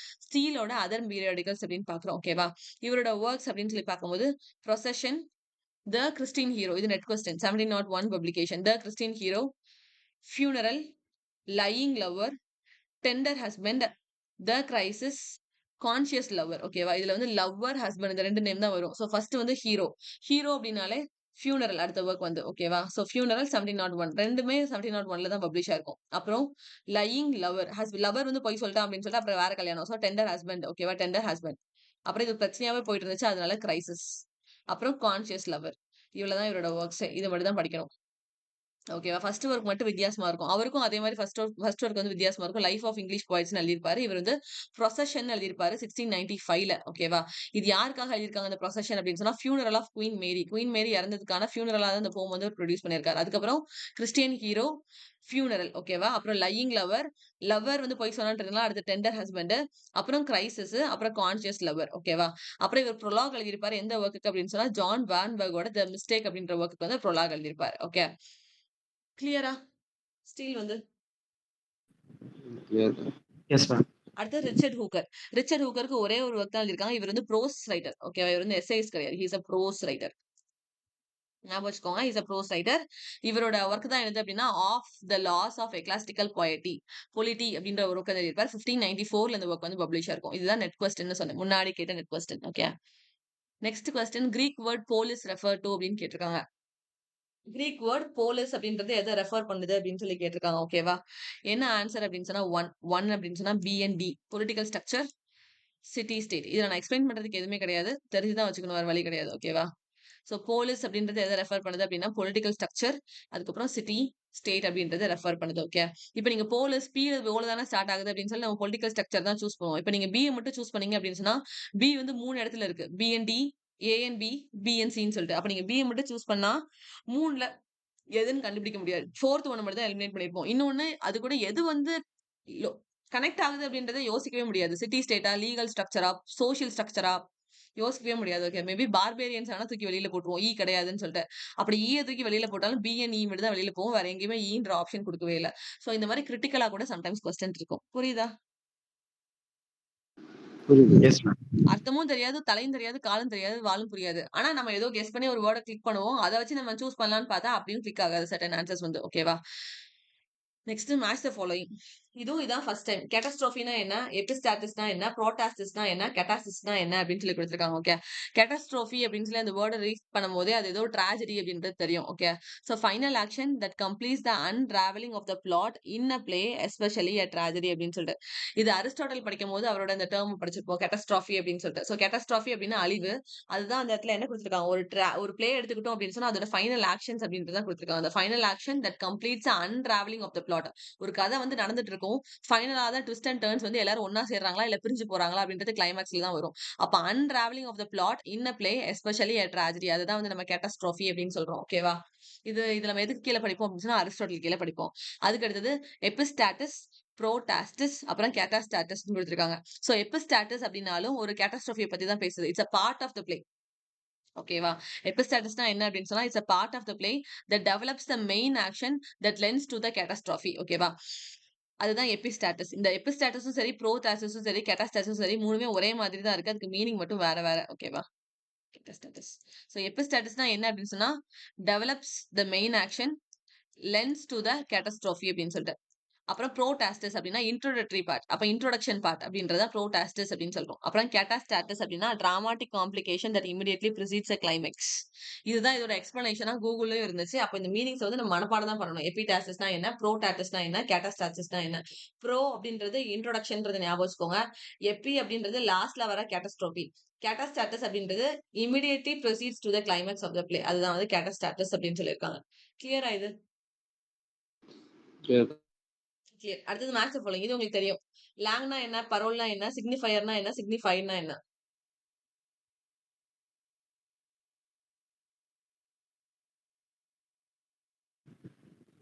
ஸ்டீலோட அதர் பீரியாடிக்கல்ஸ் அப்படின்னு பாக்குறோம். ஓகேவா? இவரோட ஒர்க்ஸ் அப்படின்னு சொல்லி பார்க்கும்போது ப்ரொசஷன், த கிறிஸ்டின் ஹீரோ இது net question 1701 publication. The Christian hero, funeral, lying lover, tender husband, the crisis, conscious lover. ஓகேவா? இதுல வந்து லவ்வர், ஹஸ்பண்ட் இந்த 2 நேம் தான் வரும். சோ ஃபர்ஸ்ட் வந்து ஹீரோ. ஹீரோ அப்படின்னாலே ஃபியூனரல் அடுத்த ஒர்க் வந்து. ஓகேவா? சோ ஃபியூனரல் 1701 ரெண்டுமே 1701ல தான் பப்ளிஷ் ஆயிருக்கும். அப்புறம் லையிங் லவர் லவர் வந்து பொய் சொல்லிட்டான் அப்படின்னு சொல்லிட்டு அப்புறம் வேற கல்யாணம். So tender husband. ஓகேவா? Tender husband. அப்புறம் இது பிரச்சனையாவே போயிட்டு இருந்துச்சு. அதனால கிரைசிஸ். அப்புறம் கான்ஷியஸ் லவர். இவ்வளவுதான் இவரோட ஒர்க்ஸ். இது மட்டும் தான் படிக்கணும். ஓகேவா? ஃபர்ஸ்ட் ஒர்க் மட்டும் வித்தியாசமா இருக்கும். அவருக்கும் அதே மாரி ஃபர்ஸ்ட் ஒர்க் வந்து வித்தியாசமா இருக்கும். லைஃப் ஆஃப் இங்கிலீஷ் போய்ட்ஸ்ன்னு எழுதியிருப்பாரு. இவர் வந்து ப்ரொசஷன் எழுதியிருப்பாரு 1695ல. ஓகேவா? இது யாருக்காக எழுதியிருக்காங்க இந்த ப்ரொசஷன் அப்படின்னு சொன்னா funeral of Queen Mary. Queen Mary இறந்ததுக்கான ஃபியூனரலா தான் இந்த போம் வந்து ப்ரொடியூஸ் பண்ணியிருக்காரு. அதுக்கப்புறம் கிறிஸ்டியன் ஹீரோ, ஃபியூனரல். ஓகேவா? அப்புறம் லையிங் லவர், லவர் வந்து பொய் சொன்னான்றதுனால அடுத்து டெண்டர் ஹஸ்பண்ட், அப்புறம் கிரைசிஸ், அப்புறம் கான்ஷியஸ் லவர். ஓகேவா? அப்புறம் இவர் ப்ரொலாக் எழுதியிருப்பாரு. எந்த ஒர்க்குக்கு அப்படின்னு சொன்னா ஜான் வான்பர்கோட த மிஸ்டேக் அப்படின்ற ஒர்க்குக்கு வந்து ப்ரொலாக் எழுதியிருப்பாரு. ஓகே. கிளியரா? ஸ்டீல் வந்து. Yes ma'am. அடுத்து ரிச்சர்ட் ஹூக்கர். ரிச்சர்ட் ஹூக்கருக்கு ஒரே ஒரு ஒர்க் தான் எழுதியிருக்காங்க. இவர் வந்து ப்ரோஸ் ரைட்டர். ஓகேவா? இவர் வந்து எஸ்ஏஸ் கிடையாது. He is a prose writer. ஞாபகம் வச்சுக்கோங்க. He is a prose writer. இவரோட ஒர்க் தான் என்னது அப்படின்னா of the laws of ecclesiastical polity அப்படின்ற ஒரு ஒர்க் எழுதியிருப்பார். 1594ல இந்த ஒர்க் வந்து பப்ளிஷ் ஆயிருக்கும். இதுதான் நெட் கொஸ்டின்னு சொன்னேன். முன்னாடி கேட்ட net question. Okay. Next question Greek word polis refer to அப்படின்னு கேட்டிருக்காங்க. கிரீக் வேர்ட் போலிஸ் அப்படின்றது எதை ரெஃபர் பண்ணுது அப்படின்னு சொல்லி கேட்டிருக்காங்க. ஓகேவா? என்ன ஆன்சர் அப்படின்னு சொன்னா ஒன் அப்படின்னு சொன்னா பிஎன்பி பொலிட்டிக்கல் ஸ்ட்ரக்சர், சிட்டி, ஸ்டேட். இதை நான் எக்ஸ்பிளைன் பண்றதுக்கு எதுவுமே கிடையாது. தெரிஞ்சுதான் வச்சுக்கணும். வேற வழி கிடையாது. ஓகேவா? சோ போலிஸ் அப்படின்றது எதை ரெஃபர் பண்ணுது அப்படின்னா பொலிட்டிக்கல் ஸ்ட்ரக்சர், அதுக்கப்புறம் சிட்டி, ஸ்டேட் அப்படின்றத ரெஃபர் பண்ணுது. ஓகே. இப்ப நீங்க போலிஸ் பி ஓல தானே ஸ்டார்ட் ஆகுது அப்படின்னு சொல்லி நம்ம பொலிட்டிக்கல் ஸ்ட்ரக்சர் தான் சூஸ் பண்ணுவோம். இப்ப நீங்க பி மட்டும் சூஸ் பண்ணீங்க அப்படின்னு சொன்னா பி வந்து 3 இடத்துல இருக்கு. பிஎன்டி, ஏஎன்பி, பிஎன்சின்னு சொல்லிட்டு. அப்ப நீங்க பி மட்டும் சூஸ் பண்ணா 3ல எதுன்னு கண்டுபிடிக்க முடியாது. 4த் ஒண்ண மட்டும் தான் எலிமினேட் பண்ணிருப்போம். இன்னொன்னு அது கூட எது வந்து கனெக்ட் ஆகுது அப்படின்றத யோசிக்கவே முடியாது. சிட்டி ஸ்டேட்டா, லீகல் ஸ்ட்ரக்சரா, சோசியல் ஸ்ட்ரக்சரா யோசிக்கவே முடியாது. ஓகே. மேபி பார்பேரியன்ஸ் ஆனா தூக்கி வெளியில போட்டுருவோம். கிடையாதுன்னு சொல்லிட்டு. அப்படி தூக்கி வெளியில போட்டாலும் பிஎன் மட்டும் தான் வெளியில போகும். வேற எங்கேயுமே ஈன்ற ஆப்ஷன் கொடுக்கவே இல்ல. சோ இந்த மாதிரி கிரிட்டிக்கலா கூட சம்டைம்ஸ் கொஸ்டின் இருக்கும். புரியுதா? புரியுது. Yes ma'am. அர்த்தமும் தெரியாது, தலையும் தெரியாது, காலும் தெரியாது, வாலும் புரியாது. ஆனா நம்ம ஏதோ கெஸ் பண்ணி ஒரு வேர்ட கிளிக் பண்ணுவோம். அத வச்சு நம்ம சூஸ் பண்ணலாம்னு பார்த்தா அப்படியும் கிளிக் ஆகாது சர்டன் ஆன்சர்ஸ் வந்து. ஓகேவா? Next match the following. இதான் ஃபர்ஸ்ட் டைம். கேட்டாஸ்ட்ரோஃபினா என்ன, எபிஸ்டாட்டிஸ்னா என்ன, புரோட்டாஸ்டிஸ்னா என்ன, கேட்டாசிஸ்னா என்ன அப்படின்னு சொல்லி கொடுத்திருக்காங்க. ஓகே. கேட்டாஸ்ட்ரோஃபி அப்படின்னு சொல்லி அந்த வேர்டை ரீட் பண்ணும்போதே அது ஏதோ ட்ராஜடி அப்படின்றது தெரியும். Okay. So final action that completes the unravelling of the plot in a play especially a tragedy அப்படின்னு சொல்லிட்டு இது அரிஸ்டாட்டல் படிக்கும் போது அவரோட அந்த டேர்ம் படிச்சிருப்போம் கேட்டாஸ்ட்ரோஃபி அப்படின்னு சொல்லிட்டு. சோ கேட்டாஸ்ட்ரோஃபி அப்படின்னா அழிவு. அதுதான் அந்த இடத்துல என்ன கொடுத்திருக்காங்க, ஒரு பிளே எடுத்துக்கிட்டோம் அப்படின்னு சொன்னா அதோட ஃபைனல் ஆக்ஷன்ஸ் அப்படின்றத கொடுத்திருக்காங்க. அந்த final action that completes unravelling of the plot. ஒரு கதை வந்து நடந்துட்டு இருக்கும். இருக்கும். ஃபைனலா தான் ட்விஸ்ட் அண்ட் டர்ன்ஸ் வந்து எல்லாரும் ஒண்ணா சேர்றாங்களா, இல்ல பிரிஞ்சு போறாங்களா அப்படின்றது கிளைமாக்ஸ்ல தான் வரும். அப்ப unravelling of the plot in a play especially a tragedy அதுதான் வந்து நம்ம கேட்டாஸ்ட்ரோஃபி அப்படின்னு சொல்றோம். ஓகேவா? இது நம்ம எதுக்கு கீழ படிப்போம் அப்படின்னு சொன்னா அரிஸ்டாட்டில் கீழ படிப்போம். அதுக்கு அடுத்தது எபிஸ்டாட்டிஸ், புரோடாஸ்டிஸ், அப்புறம் கேட்டாஸ்டாட்டிஸ்ன்னு குடுத்திருக்காங்க. சோ எபிஸ்டாட்டிஸ் அப்படின்னாலும் ஒரு கேட்டாஸ்ட்ரோஃபிய பத்தி தான் பேசுது. It's a part of the play. ஓகேவா? எபிஸ்டாட்டிஸ்னா என்ன அப்படின்னு சொன்னா it's a part of the play that develops the main action that lends to the catastrophe. ஓகேவா? அதுதான் எபிஸ்டாட்டிஸ். இந்த எபிஸ்டாட்டிஸும் சரி, புரோடாஸ்டிஸும் சரி, கேட்டாஸ்டாட்டிஸும் சரி 3மே ஒரே மாதிரி தான் இருக்கு. அதுக்கு மீனிங் மட்டும் வேற வேற. ஓகேவா? கேட்டாஸ்டாட்டிஸ். சோ எபிஸ்டாட்டிஸ்னா என்ன அப்படின்னு சொன்னா develops the main action lends to the catastrophe அப்படின்னு சொல்லிட்டு. அப்புறம் புரோடாஸ்டிஸ் அப்படின்னா இன்ட்ரோடக்டரி பார்ட். அப்ப இன்ட்ரோடக்ஷன் பார்ட் அப்படின்றத புரோடாஸ்டிஸ் அப்படின்னு சொல்றோம். அப்புறம் கேட்டாஸ்டாட்டிஸ் அப்படின்னா dramatic complication that immediately precedes a climax. இதுதான் இதோட எக்ஸ்பிளனேஷனா கூகுள்லயும் இருந்துச்சு. அப்ப இந்த மீனிங்ஸ் வந்து நம்ம மனப்பாடம் தான் பண்ணணும். எபிடாசிஸ்னா என்ன, புரோடாஸ்டிஸ்னா என்ன, கேட்டாஸ்டாட்டிஸ்னா என்ன. ப்ரோ அப்படின்றது இன்ட்ரோடக்ஷன்ன்றத ஞாபகம் வச்சுக்கோங்க. எபி அப்படின்றது லாஸ்ட்ல வர கேட்டாஸ்ட்ரோபி. கேட்டாஸ்டாட்டிஸ் அப்படின்றது immediately precedes to the climax of the play. அதுதான் வந்து கேட்டாஸ்டாட்டிஸ் அப்படின்னு சொல்லியிருக்காங்க. கிளியரா இது? Clear. கிளியர். அடுத்தது மேட்ச் ஃபாலோயிங். இது உங்களுக்கு தெரியும். லாங்னா என்ன, பரோல்னா என்ன, சிக்னிஃபையர்னா என்ன, சிக்னிஃபைட்னா என்ன?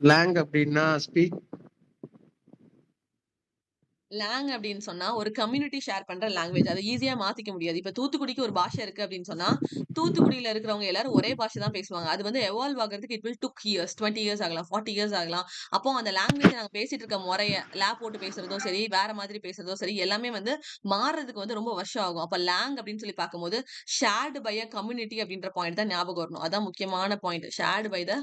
லாங் அப்படின்னா ஸ்பீக். லாங் அப்படின்னு சொன்னா ஒரு கம்யூனிட்டி ஷேர் பண்ற லாங்குவேஜ். அதை ஈஸியா மாத்திக்க முடியாது. இப்ப தூத்துக்குடிக்கு ஒரு பாஷை இருக்கு அப்படின்னு சொன்னா தூத்துக்குடியில இருக்கிறவங்க எல்லாரும் ஒரே பாஷை தான் பேசுவாங்க. அது வந்து எவால்வ் ஆகிறதுக்கு it will took years, 20 years ஆகலாம், 40 இயர்ஸ் ஆகலாம். அப்போ அந்த லாங்குவேஜ் நாங்க பேசிட்டு இருக்க முறைய லேப் போட்டு பேசுறதோ சரி, வேற மாதிரி பேசுறதோ சரி, எல்லாமே வந்து மாறுறதுக்கு வந்து ரொம்ப வருஷம் ஆகும். அப்ப லாங் அப்படின்னு சொல்லி பார்க்கும்போது ஷேர்டு பை அ கம்யூனிட்டி அப்படின்ற பாயிண்ட் தான் ஞாபகம் வரணும். அதான் முக்கியமான point. Shared by the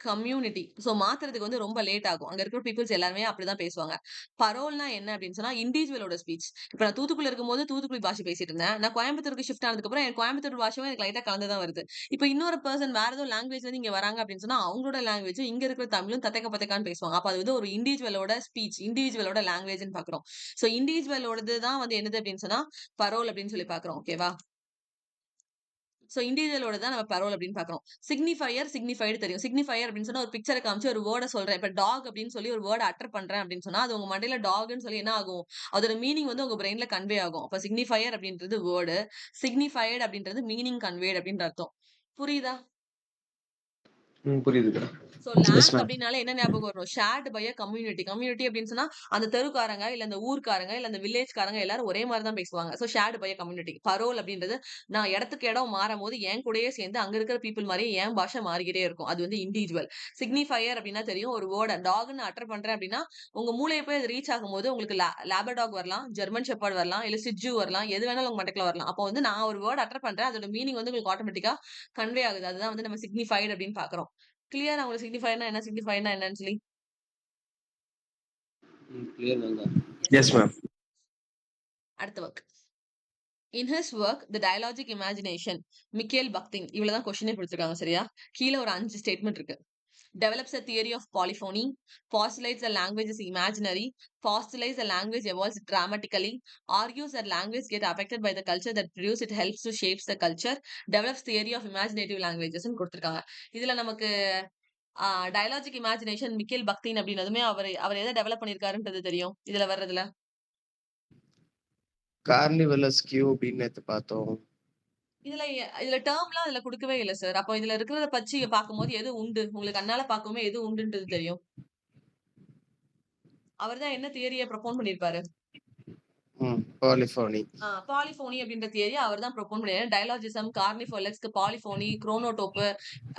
community. So மாத்துறதுக்கு வந்து ரொம்ப லேட் ஆகும். அங்க இருக்கிற பீப்பிள்ஸ் எல்லாருமே அப்படிதான் பேசுவாங்க. பரோல்னா என்ன அப்படின்னு சொன்னா இண்டிவிஜுவலோட ஸ்பீச். இப்ப நான் தூத்துக்குடியில இருக்கும்போது தூத்துக்குடி பாஷை பேசிட்டு இருந்தேன். நான் கோயம்புத்தூருக்கு ஷிஃப்ட் ஆனதுக்கு அப்புறம் எனக்கு கோயம்புத்தூர் பாஷையும் எனக்கு லைட்டா கலந்து தான் வருது. இப்ப இன்னொரு பெர்சன் வேற ஏதோ லாங்குவேஜ்ல இருந்து இங்க வராங்க அப்படின்னு சொன்னா அவங்களோட லாங்குவேஜ் இங்க இருக்கிற தமிழும் தத்தக்க பத்தக்கான்னு பேசுவாங்க. அப்ப அது வந்து ஒரு இண்டிவிஜுவலோட ஸ்பீச், இண்டிவிஜுவலோட லாங்குவேஜ்னு பாக்குறோம். சோ இண்டிவிஜுவலோடது தான் வந்து என்னது அப்படின்னு சொன்னா பரோல் அப்படின்னு சொல்லி பாக்குறோம். ஓகேவா? சோ இண்டிவிஜுவலோட தான் நம்ம பரோல் அப்படின்னு பாக்குறோம். சிக்னிஃபையர், சிக்னிஃபைடு தெரியும். சிக்னிஃபையர் அப்படின்னு சொன்னா ஒரு பிக்சரை காமிச்சு ஒரு வேர்ட சொல்றேன். இப்ப டாக் அப்படின்னு சொல்லி ஒரு வேர்ட் அட்டர் பண்றேன் அப்படின்னு சொன்னா அது உங்க மண்டையில டாக்னு சொல்லி என்ன ஆகும், அதோட மீனிங் வந்து உங்க பிரெயின்ல கன்வே ஆகும். அப்ப சிக்னிஃபையர் அப்படின்றது வேர்டு, சிக்னிஃபைடு அப்படின்றது மீனிங் கன்வேட் அப்படின்னு அர்த்தம். புரியுதா? புரியுதுக்கா. So Yes, long ma'am. அப்படின்னாலே என்ன ஞாபகம் வரும்? Shared by a community. Community அப்படின்னு சொன்னா அந்த தெருக்காரங்க இல்ல அந்த ஊர்க்காரங்க இல்ல அந்த வில்லேஜ்காரங்க எல்லாரும் ஒரே மாதிரி தான் பேசுவாங்க. So shared by a community. Parole அப்படின்றது நான் இடத்துக்கு இடம் மாறும்போது என் கூடயே சேர்ந்து அங்க இருக்கிற பீப்புள் மாதிரியே என் பாஷை மாறிக்கிட்டே இருக்கும். அது வந்து இண்டிவிஜுவல். சிக்னிஃபையர் அப்படின்னா தெரியும். ஒரு வேர்ட டாக்னு அட்டர் பண்றேன் அப்படின்னா உங்க மூளையை போய் அது ரீச் ஆகும்போது உங்களுக்கு லேபர்டாக் வரலாம், ஜெர்மன் ஷெப்பர்ட் வரலாம், இல்ல சிட்ஜு வரலாம், எது வேணாலும் உங்க மண்டைக்குள்ள வரலாம். அப்போ வந்து நான் ஒரு வேர்ட் அட்டர் பண்றேன், அதோட மீனிங் வந்து உங்களுக்கு ஆட்டோமேட்டிக்கா கன்வே ஆகுது. அதுதான் வந்து நம்ம சிக்னிஃபைடு அப்படின்னு பாக்குறோம். கிளியரா உங்களுக்கு சிக்னிஃபைனா என்ன, சிக்னிஃபைனா என்னன்னு சொல்லி? கிளியர் தாங்க. Yes, ma'am. அடுத்த work. In his work, The Dialogic Imagination, Mikhail Bakhtin இவ்வளவுதான் கொஸ்டினே கொடுத்திருக்காங்க. சரியா? கீழே ஒரு 5 ஸ்டேட்மெண்ட் இருக்கு. Develops a theory of polyphony, postulates a language is imaginary, postulates a language evolves dramatically, argues that language get affected by the culture that produce it helps to shapes the culture, develops theory of imaginative languages ன்னு கொடுத்திருக்காங்க. இதுல நமக்கு டயலாஜிக் imagination Michael பக்தின் அப்படின்னதுமே அவர் எதை develop பண்ணிருக்காருன்றது தெரியும் இதுல வர்றதுல. கார்னிவலஸ்கியூ அப்படின்னு நேத்து பார்த்தோம். இதுல டேர்ம்லாம் இதுல குடுக்கவே இல்ல சார். அப்போ இதுல இருக்கிறத பற்றி பார்க்கும்போது எது உண்டு, உங்களுக்கு கண்ணால பார்க்கும்போது எது உண்டுன்றது தெரியும். அவர்தான் என்ன தியரியை ப்ரொபோன் பண்ணிருப்பாரு? பாலிஃபோனி. பாலிஃபோனி அப்படின்ற தியரி அவர் தான் ப்ரொபோன் பண்ணிருக்காரு. டயலாஜிசம், கார்னிஃபோலக்ஸ், பாலிஃபோனி, குரோனோடோப்பு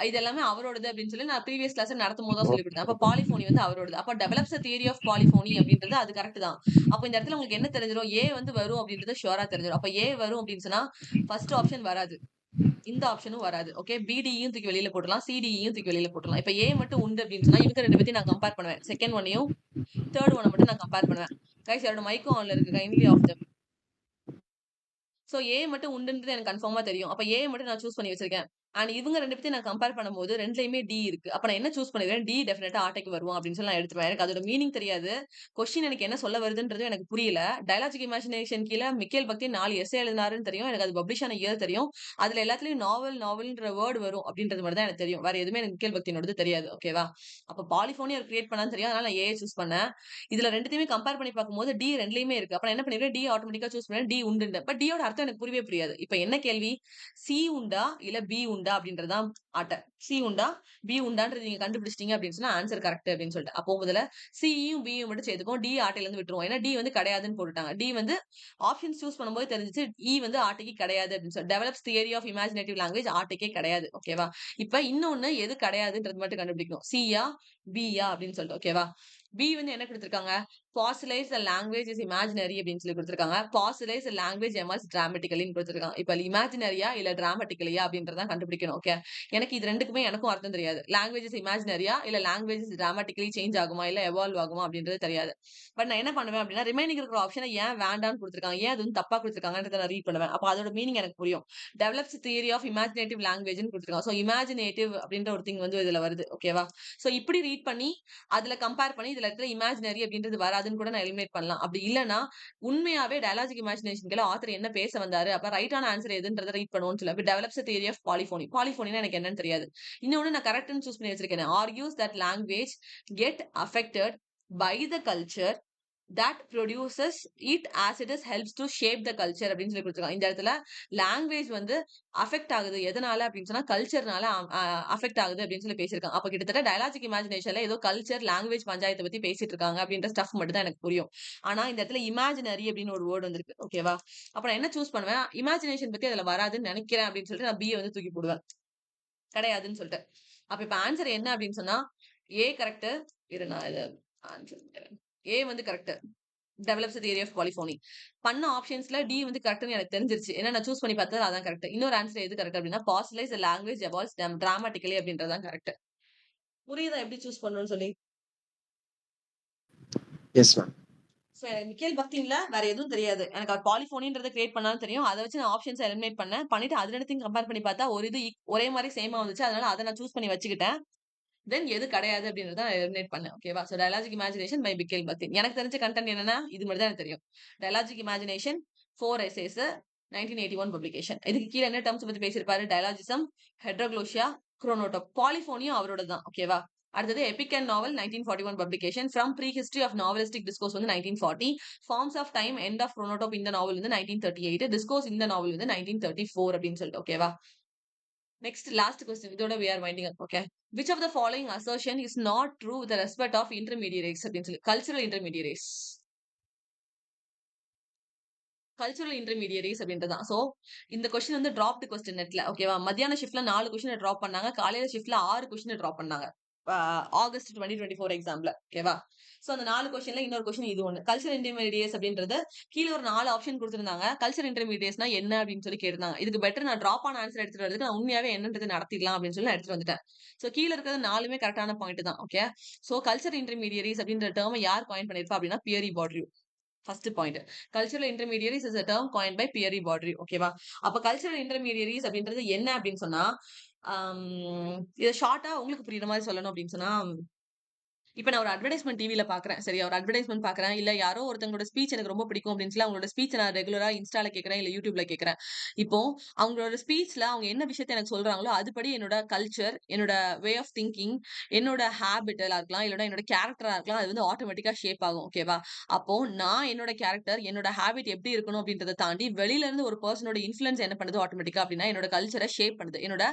இது எல்லாமே அவரோடது அப்படின்னு சொல்லி நான் ப்ரீவியஸ் கிளாஸ் நடத்தும் போது தான் சொல்லி கொடுத்தேன். அப்ப பாலிஃபோனி வந்து அவரோடது. அப்ப டெவலப்ஸ் தியரி ஆஃப் பாலிஃபோனி அப்படின்றது அது கரெக்ட் தான். அப்ப இந்த இடத்துல உங்களுக்கு என்ன தெரிஞ்சிடும்? ஏ வந்து வரும் அப்படின்றது ஷுவரா தெரிஞ்சிடும். அப்ப ஏ வரும் அப்படின்னு சொன்னா ஃபர்ஸ்ட் ஆப்ஷன் வராது, இந்த ஆப்ஷனும் வராது. ஓகே, பிடியும் தூக்கி வெளியில போட்டுலாம், சிடியும் தூக்கி வெளியில போட்டுலாம். இப்ப ஏ மட்டும் உண்டு அப்படின்னு சொன்னா இவங்க ரெண்டு பேத்தையும் நான் கம்பேர் பண்ணுவேன். செகண்ட் ஒன்னையும் தேர்ட் ஒன்னை மட்டும் நான் கம்பேர் பண்ணுவேன். கைஸ் யாரோட மைக்கும் ஆன்ல இருக்கு, கைண்ட்லி ஆஃப் தம். சோ ஏ மட்டும் உண்டுன்றது எனக்கு கன்ஃபார்மா தெரியும். அப்ப ஏ மட்டும் நான் சூஸ் பண்ணி வச்சிருக்கேன். அண்ட் இவங்க 2 பேத்தையும் நான் கம்பேர் பண்ணும்போது 2லயுமே டி இருக்கு. அப்ப நான் என்ன சூஸ் பண்ணிருவேன்? டி டெஃபினட்டா ஆட்டைக்கு வருவான் அப்படின்னு சொல்லி நான் எடுத்துருவேன். எனக்கு அதோட மீனிங் தெரியாது. கொஸ்டின் எனக்கு என்ன சொல்ல வருதுன்றதும் எனக்கு புரியல. டயலாஜிக் இமேஜினேஷன் கீழ மிக்கேல் பக்தி 4 எஸ்ஸே எழுதினாருன்னு தெரியும். எனக்கு அது பப்ளிஷ் ஆன இயர் தெரியும். அதுல எல்லாத்துலயும் நாவல்ன்ற வேர்ட் வரும் அப்படின்றது மட்டும் தான் எனக்கு தெரியும். வேற எதுவுமே எனக்கு மிக்கேல் பக்தினோடது தெரியாது. ஓகேவா? அப்ப பாலிஃபோனி அவர் கிரியேட் பண்ணான்னு தெரியும். அதனால நான் ஏ சூஸ் பண்ணேன். இதுல 2த்தையுமே கம்பேர் பண்ணி பார்க்கும்போது டி 2லயுமே இருக்கு. அப்ப நான் என்ன பண்ணிருவேன்? டி ஆட்டோமேட்டிக்கா சூஸ் பண்ணேன். டி உண்டுன்னு. பட் டியோட அர்த்தம் எனக்கு புரியவே புரியாது. இப்ப என்ன கேள்வி? சி உண்டா? இல்ல பி உண்டா? அப்படின்றதுதான் ஆட்ட. சி உண்டா? பி உண்டான்றது நீங்க கண்டுபிடிச்சிட்டீங்க அப்படின்னு சொன்னா ஆன்சர் கரெக்ட் அப்படின்னு சொல்லிட்டு. அப்போ முதல்ல சியும் பியும் மட்டும் சேர்த்துப்போம். டி ஆட்டையில இருந்து விட்டுருவோம். ஏன்னா டி வந்து கிடையாதுன்னு போட்டுட்டாங்க. டி வந்து ஆப்ஷன்ஸ் சூஸ் பண்ணும்போது தெரிஞ்சிச்சு இ வந்து ஆட்டைக்கு கிடையாது அப்படின்னு சொல்லி develops theory of imaginative language ஆட்டைக்கே கிடையாது. ஓகேவா? இப்ப இன்னொன்னு எது கிடையாதுன்றது மட்டும் கண்டுபிடிக்கணும். சியா பியா அப்படின்னு சொல்லிட்டு. ஓகேவா? பி வந்து என்ன கொடுத்திருக்காங்க? fossilize the language is imaginary அப்படின்னு சொல்லி கொடுத்திருக்காங்க. fossilize the language emerges dramatically கொடுத்திருக்காங்க. இப்ப இமேஜினரியா இல்ல டிராமட்டிக்கலியா அப்படின்றத கண்டுபிடிக்கணும். ஓகே, எனக்கு இது ரெண்டுக்குமே எனக்கும் அர்த்தம் தெரியாது. லாங்குவேஜ் இஸ் இமேஜினரியா இல்ல லாங்குவேஜ் இஸ் டிராமட்டிக்கலி சேஞ்ச் ஆகுமா இல்ல எவால்வ் ஆகுமா அப்படின்றது தெரியாது. பட் நான் என்ன பண்ணுவேன் அப்படின்னா ரிமைனிங் இருக்கிற ஆப்ஷனை ஏன் வேண்டாம்னு கொடுத்திருக்காங்க, ஏன் அது வந்து தப்பா கொடுத்திருக்காங்கன்றத நான் ரீட் பண்ணுவேன். அப்ப அதோட மீனிங் எனக்கு புரியும். டெவலப்ஸ் தியரி ஆஃப் இமேஜினேட்டிவ் லாங்குவேஜ்னு கொடுத்திருக்காங்க. சோ இமேஜினேட்டிவ் அப்படின்ற ஒரு திங் வந்து இதுல வருது. ஓகேவா? சோ இப்படி ரீட் பண்ணி அதுல கம்பேர் பண்ணி இதுல இருக்கிற இமேஜினரி அப்படின்றது வராதுன்னு கூட நான் எலிமினேட் பண்ணலாம். அப்படி இல்லனா உண்மையாவே டயலாஜிக் இமேஜினேஷன்ல ஆத்தர் என்ன பேச வந்தாரு, அப்ப ரைட்டான ஆன்சர் எதுன்றத ரீட் பண்ணுவோம்னு சொல்லி அப்ப டெவலப்ஸ் தியரி ஆஃப் பாலிஃபோனி. பாலிஃபோனினா எனக்கு என்னன்னு தெரியாது. இன்னொன்னு நான் கரெக்ட்னு சூஸ் பண்ணி வச்சிருக்கேன். Argues that language get affected by the culture that produces it as it is helps to shape the culture அப்படின்னு சொல்லி கொடுத்திருக்காங்க. இந்த இடத்துல லாங்குவேஜ் வந்து அஃபெக்ட் ஆகுது எதனால அப்படின்னு சொன்னா கல்ச்சர்னால அஃபெக்ட் ஆகுது அப்படின்னு சொல்லி பேசியிருக்காங்க. அப்ப கிட்டத்தட்ட டயலாஜிக் இமேஜினேஷன்ல ஏதோ கல்ச்சர் லாங்குவேஜ் பஞ்சாயத்தை பத்தி பேசிட்டு இருக்காங்க அப்படின்ற ஸ்டஃப் மட்டும் தான் எனக்கு புரியும். ஆனா இந்த இடத்துல இமேஜினரி அப்படின்னு ஒரு வேர்டு வந்திருக்கு. ஓகேவா? அப்ப நான் என்ன சூஸ் பண்ணுவேன்? இமேஜினேஷன் பத்தி அதுல வராதுன்னு நினைக்கிறேன் அப்படின்னு சொல்லிட்டு நான் பிஏ வந்து தூக்கி போடுவேன். கிடையாதுன்னு சொல்லிட்டு. அப்ப இப்ப ஆன்சர் என்ன அப்படின்னு சொன்னா ஏ கரெக்ட். இரு நான் இதை ஆன்சர் ஏ வந்து correct. Develops theory of polyphony பண்ண ஆப்ஷன்ஸ்ல டி வந்து கரெக்ட்னு எனக்கு தெரிஞ்சிருச்சு. ஏன்னா நான் சூஸ் பண்ணி பார்த்தது அதான் கரெக்ட். இன்னொரு ஆன்சர் எது கரெக்ட் அப்படின்னா பாசிலைஸ் லாங்குவேஜ் எவால்வ்ஸ் டிராமாட்டிக்கலி அப்படின்றதான் கரெக்ட். புரியுதா எப்படி சூஸ் பண்ணணும்னு சொல்லி? Yes ma'am. சோ எனக்கு மிக்கேல் பக்தின்ல வேற எதுவும் தெரியாது. எனக்கு அவர் பாலிஃபோனின்றத கிரியேட் பண்ணாலும் தெரியும். அதை வச்சு நான் ஆப்ஷன்ஸ் எலிமினேட் பண்ணிட்டு அது ரெண்டுத்தையும் கம்பேர் பண்ணி பார்த்தா ஒரு இது ஒரே மாதிரி சேமா வந்துச்சு. அதனால அதை நான் சூஸ் பண்ணி வச்சுக்கிட்டேன். தென் எது கிடையாது அப்படின்றத நான் எலிமினேட் பண்ணேன். ஓகேவா? So dialogic imagination by Mikhail Bakhtin. எனக்கு தெரிஞ்ச கண்டென்ட் என்னன்னா இது மட்டும் தான் எனக்கு தெரியும். Dialogic imagination 4 essays 1981 publication. இதுக்கு கீழ என்ன டெர்ம்ஸ் பத்தி பேசியிருப்பாரு? டயலாஜிசம், ஹெட்ரோக்ளோசியா, குரோனோடோப். பாலிஃபோனியும் அவரோட தான். ஓகேவா? அடுத்தது epic and novel 1941 publication. From prehistory of novelistic discourse வந்து 1940. Forms of time and of chronotope இந்த நாவல் வந்து 1938. டிஸ்கோர்ஸ் இந்த நாவல் வந்து 1934 அப்படின்னு சொல்லிட்டு. ஓகேவா? Next last question. இதோட we are winding up. Okay. Which of the following assertion is not true with respect of intermediaries அப்படின்னு சொல்லி கல்ச்சுரல் இன்டர்மீடியரிஸ். கல்ச்சுரல் இன்டர்மீடியரிஸ் அப்படின்றதான். சோ இந்த கொஸ்டின் வந்து டிராப்டு கொஸ்டின் நெட்ல. ஓகேவா? மத்தியான ஷிஃப்ட்ல 4 கொஸ்டின் டிராப் பண்ணாங்க. காலையில ஷிஃப்ட்ல 6 கொஸ்டின் டிராப் பண்ணாங்க. ஆகஸ்ட் 2024 எக்ஸாம்ல. ஓகேவா? சோ அந்த 4 கொஸ்டின்ல இன்னொரு கொஸ்டின் இது ஒண்ணு. கல்ச்சரல் இன்டர்மீடியேட்ஸ் அப்படின்றது கீழ ஒரு 4 ஆப்ஷன் கொடுத்திருந்தாங்க. கல்ச்சரல் இன்டர்மீடியேட்ஸ்னா என்ன அப்படின்னு சொல்லி கேட்டிருந்தாங்க. இதுக்கு பெட்டர் நான் டிராப் ஆன ஆன்சர் எடுத்துட்டு வரதுக்கு நான் உண்மையாவே என்னன்றது நடத்திடலாம் அப்படின்னு சொல்லி நான் எடுத்துட்டு வந்துட்டேன். சோ கீழ இருக்கிறது 4மே கரெக்டான பாயிண்ட் தான். ஓகே. சோ கல்ச்சரல் இன்டர்மீடியரிஸ் அப்படின்ற டேர்மை யார் காயின் பண்ணிருப்பா அப்படின்னா பியரி பாட்ரியூ. First point. Cultural intermediaries is a term coined by Pierre பாட்ரியூ. ஓகேவா? அப்ப கல்ச்சுரல் இன்டர்மீடியரிஸ் அப்படின்றது என்ன அப்படின்னு சொன்னா இத ஷார்ட்டா உங்களுக்கு புரியுற மாதிரி சொல்லணும் அப்படின்னு சொன்னா இப்ப நான் ஒரு அட்வர்டைஸ்மென்ட் டிவில பாக்குறேன். சரியா? ஒரு அட்வர்டைஸ்மென்ட் பாக்குறேன். இல்ல யாரோ ஒருத்தவங்களோட ஸ்பீச் எனக்கு ரொம்ப பிடிக்கும் அப்படின்னு சொல்லி அவங்களோட ஸ்பீச் நான் ரெகுலரா இன்ஸ்டால கேட்கிறேன், இல்ல யூடியூப்ல கேட்கிறேன். இப்போ அவங்களோட ஸ்பீச்ல அவங்க என்ன விஷயத்த எனக்கு சொல்றாங்களோ அதுபடி என்னோட கல்ச்சர், என்னோட வே ஆஃப் திங்கிங், என்னோட ஹேபிட்டலா இருக்கலாம், இல்லனா என்னோட கேரக்டரா இருக்கலாம். அது வந்து ஆட்டோமேட்டிக்கா ஷேப் ஆகும். ஓகேவா? அப்போ நான் என்னோட கேரக்டர், என்னோட ஹேபிட் எப்படி இருக்கணும் அப்படின்றத தாண்டி வெளியில இருந்து ஒரு பர்சனோட இன்ஃப்ளூயன்ஸ் என்ன பண்ணுது ஆட்டோமேட்டிக்கா அப்படின்னா என்னோட கல்ச்சரை ஷேப் பண்ணுது. என்னோட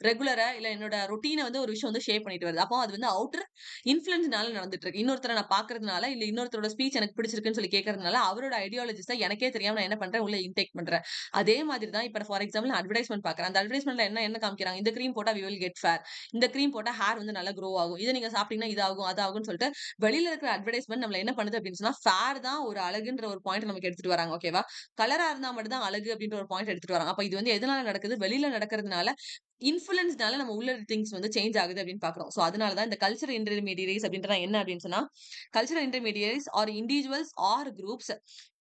ரெகுலரா இல்ல என்னோட ரொட்டீனை வந்து ஒரு விஷயம் வந்து ஷேப் பண்ணிட்டு வருது. அப்போ அது வந்து அவுட்டர் இன்ஃப்ளூயன்ஸ்னால நடந்துட்டு இருக்கு. இன்னொருத்தரை நான் பாக்குறதுனால இல்ல இன்னொருத்தரோட ஸ்பீச் எனக்கு பிடிச்சிருக்குன்னு சொல்லி கேட்கறதுனால அவரோட ஐடியாலஜிஸ் எனக்கே தெரியாம நான் என்ன பண்றேன் உள்ள இன்டேக் பண்றேன். அதே மாதிரி தான் இப்ப ஃபார் எக்ஸாம்பிள் நான் அட்வர்டைஸ்மென்ட் பாக்குறேன். அந்த அட்வர்டைஸ்மென்ட்ல என்ன காமிக்கிறாங்க? இந்த கிரீம் போட்டா we will get fair. இந்த கிரீம் போட்டா ஹேர் வந்து நல்லா க்ரோ ஆகும். இதை நீங்க சாப்பிட்டீங்கன்னா இது ஆகும் அது ஆகும்னு சொல்லிட்டு வெளியில இருக்கிற அட்வர்டைஸ்மென்ட் நம்மள என்ன பண்ணுது அப்படின்னு சொன்னா ஃபேர் தான் ஒரு அழகுன்ற ஒரு பாயிண்ட் நமக்கு எடுத்துட்டு வராங்க. ஓகேவா? கலரா இருந்தா மட்டும் தான் அழகு அப்படின்ற ஒரு பாயிண்ட் எடுத்துட்டு வராங்க. அப்ப இது வந்து எதனால நடக்குது? வெளியில நடக்கிறதுனால இன்ஃப்ளூயன்ஸ்னால நம்ம உள்ள திங்ஸ் வந்து சேஞ்ச் ஆகுது அப்படின்னு பாக்குறோம். சோ அதனாலதான் இந்த கல்ச்சரல் இன்டர்மீடியரிஸ் அப்படின்றத என்ன அப்படின்னு சொன்னா cultural intermediaries are individuals or groups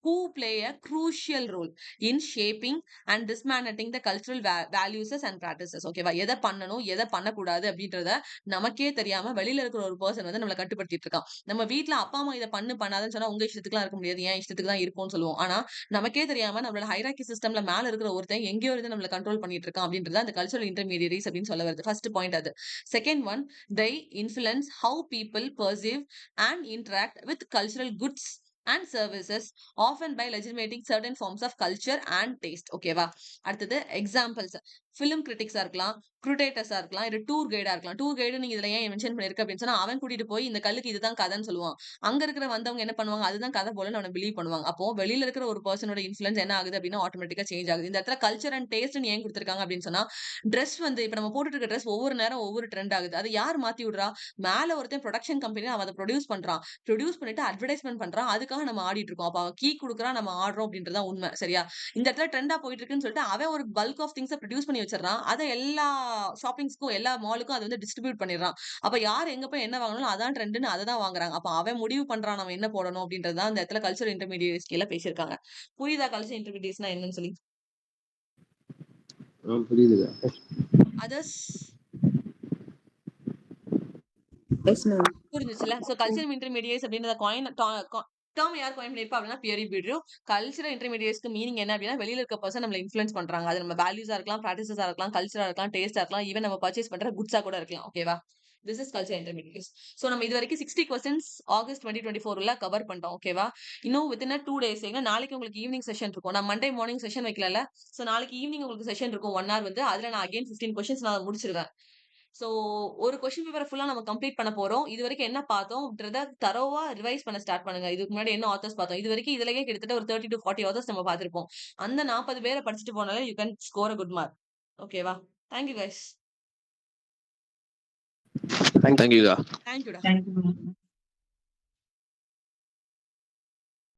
who play a crucial role in shaping and dismantling the cultural values and practices. ஓகேவா? எதை பண்ணணும் எதை பண்ணக்கூடாது அப்படின்றத நமக்கே தெரியாம வெளியில இருக்கிற ஒரு பர்சன் வந்து நம்மளை கட்டுப்படுத்திட்டு இருக்கான். நம்ம வீட்ல அப்பா அம்மா இதை பண்ணாதுன்னு சொன்னா உங்க இஷ்டத்துக்குலாம் இருக்க முடியாது, ஏன் இஷ்டத்துக்கு தான் இருப்போம்னு சொல்லுவோம். ஆனா நமக்கே தெரியாம நம்மளோட ஹைரார்கி சிஸ்டம்ல மேல இருக்கிற ஒருத்தன் எங்கேயோ இருந்து நம்மளை கண்ட்ரோல் பண்ணிட்டு இருக்கான் அப்படின்றத அந்த கல்ச்சரல் இன்டர்மீடியரிஸ் அப்படின்னு சொல்ல வருது. ஃபர்ஸ்ட் பாயிண்ட் அது. Second one, they influence how people perceive and interact with cultural goods and services, often by legitimating certain forms of culture and taste. ஓகேவா? அடுத்தது எக்ஸாம்பிள்ஸ். ஃபிலிம் கிரிட்டிக்ஸா இருக்கலாம், குரேட்டர்ஸா இருக்கலாம், இது டூர் கைடா இருக்கலாம். டூர் கைடு நீங்க இதுல ஏன் மென்ஷன் பண்ணிருக்க அப்படின்னு சொன்னா அவன் கூட்டிட்டு போய் இந்த கல்லுக்கு இதுதான் கதைன்னு சொல்லுவான். அங்க இருக்கிற வந்தவங்க என்ன பண்ணுவாங்க, அதுதான் கதை போல அவனை பிலீவ் பண்ணுவாங்க. அப்போ வெளியில இருக்கிற ஒரு பர்சனோட இன்ஃபுளுன்ஸ் என்ன ஆகுது அப்படின்னா ஆட்டோமேட்டிக்கா சேஞ்ச் ஆகுது. இந்த இடத்துல கல்ச்சர் அண்ட் டேஸ்ட் ஏன் கொடுத்திருக்காங்க அப்படின்னு சொன்னா ட்ரெஸ் வந்து இப்ப நம்ம போட்டுட்டு இருக்க ட்ரெஸ் ஒவ்வொரு நேரம் ஒவ்வொரு ட்ரெண்ட் ஆகுது. அது யார் மாத்தி விடுறா? மேல ஒருத்தன் ப்ரொடக்ஷன் கம்பெனி அவன் அதை ப்ரொடியூஸ் பண்றான், ப்ரொடியூஸ் பண்ணிட்டு அட்வர்டைஸ்மெண்ட் பண்றான், அதுக்காக நம்ம ஆடிட்டு இருக்கோம். அப்ப அவன் கீ கொடுக்குறான், நம்ம ஆடுறோம் அப்படின்றதான் உண்மை. சரியா? இந்த இடத்துல ட்ரெண்டா போயிட்டு இருக்குன்னு சொல்லிட்டு அவன் ஒரு பல்க் ஆஃப் திங்ஸ் ப்ரொடியூஸ் பண்ணி வச்சிடறான். அதை எல்லா ஷாப்பிங்ஸ்க்கும் எல்லா மாலுக்கும் அது வந்து டிஸ்ட்ரிபியூட் பண்ணிடுறான். அப்ப யார் எங்க போய் என்ன வாங்கணும் அதான் ட்ரெண்ட்னு அதை தான் வாங்குறாங்க. அப்ப அவன் முடிவு பண்றான் நம்ம என்ன போடணும் அப்படின்றதான் அந்த இடத்துல கல்ச்சர் இன்டர்மீடியட்ஸ் கீழே பேசியிருக்காங்க. புரியுதா கல்ச்சர் இன்டர்மீடியட்ஸ்னா என்னன்னு சொல்லி? புரியுதுங்க. Others Yes, ma'am. புரிஞ்சுச்சுல? சோ கல்ச்சரல் இன்டர்மீடியட்ஸ் அப்படின்றத டேர்ம் யார் காயின் பண்ணிருப்பா அப்படின்னா பியரி பீட்ரோ. கல்ச்சரல் இன்டர்மீடியட்ஸ்க்கு மீனிங் என்ன அப்படின்னா வெளியில இருக்க பர்சன் நம்மள இன்ஃப்ளூயன்ஸ் பண்றாங்க. அது நம்ம வேல்யூஸா இருக்கலாம், பிராக்டிசஸா இருக்கலாம், கல்ச்சரா இருக்கலாம், டேஸ்டா இருக்கலாம், ஈவன் நம்ம பர்ச்சேஸ் பண்ற குட்ஸா கூட இருக்கலாம். ஓகேவா? This is culture intermediates. So நம்ம இது வரைக்கும் 60 கொஸ்டின்ஸ் ஆகஸ்ட் 2024 கவர் பண்ணிட்டோம். ஓகேவா? இன்னும் வித்தின் 2 days நாளைக்கு உங்களுக்கு ஈவினிங் செஷன் இருக்கும். நான் மண்டே மார்னிங் செஷன் வைக்கல. சோ நாளைக்கு ஈவினிங் உங்களுக்கு செஷன் இருக்கும் 1 hour வந்து. அதுல நான் அகைன் 15 கொஸ்டின்ஸ் நான் முடிச்சிருவேன். சோ ஒரு கொஸ்டின் பேப்பரை ஃபுல்லா நம்ம கம்ப்ளீட் பண்ண போறோம். இது வரைக்கும் என்ன பார்த்தோம்ன்றத தரோவா ரிவைஸ் பண்ண ஸ்டார்ட் பண்ணுங்க. இதுக்கு முன்னாடி என்ன ஆத்தர்ஸ் பார்த்தோம், இது வரைக்கும் இதுலயே கிட்டத்தட்ட ஒரு 30 to 40 ஆத்தர்ஸ் நம்ம பார்த்திருப்போம். அந்த 40 பேரை படிச்சுட்டு போனாலே you can score a good mark. ஓகேவா? Thank you guys. தேங்க்யூ. தேங்க்யூடா. Thank you, ma'am.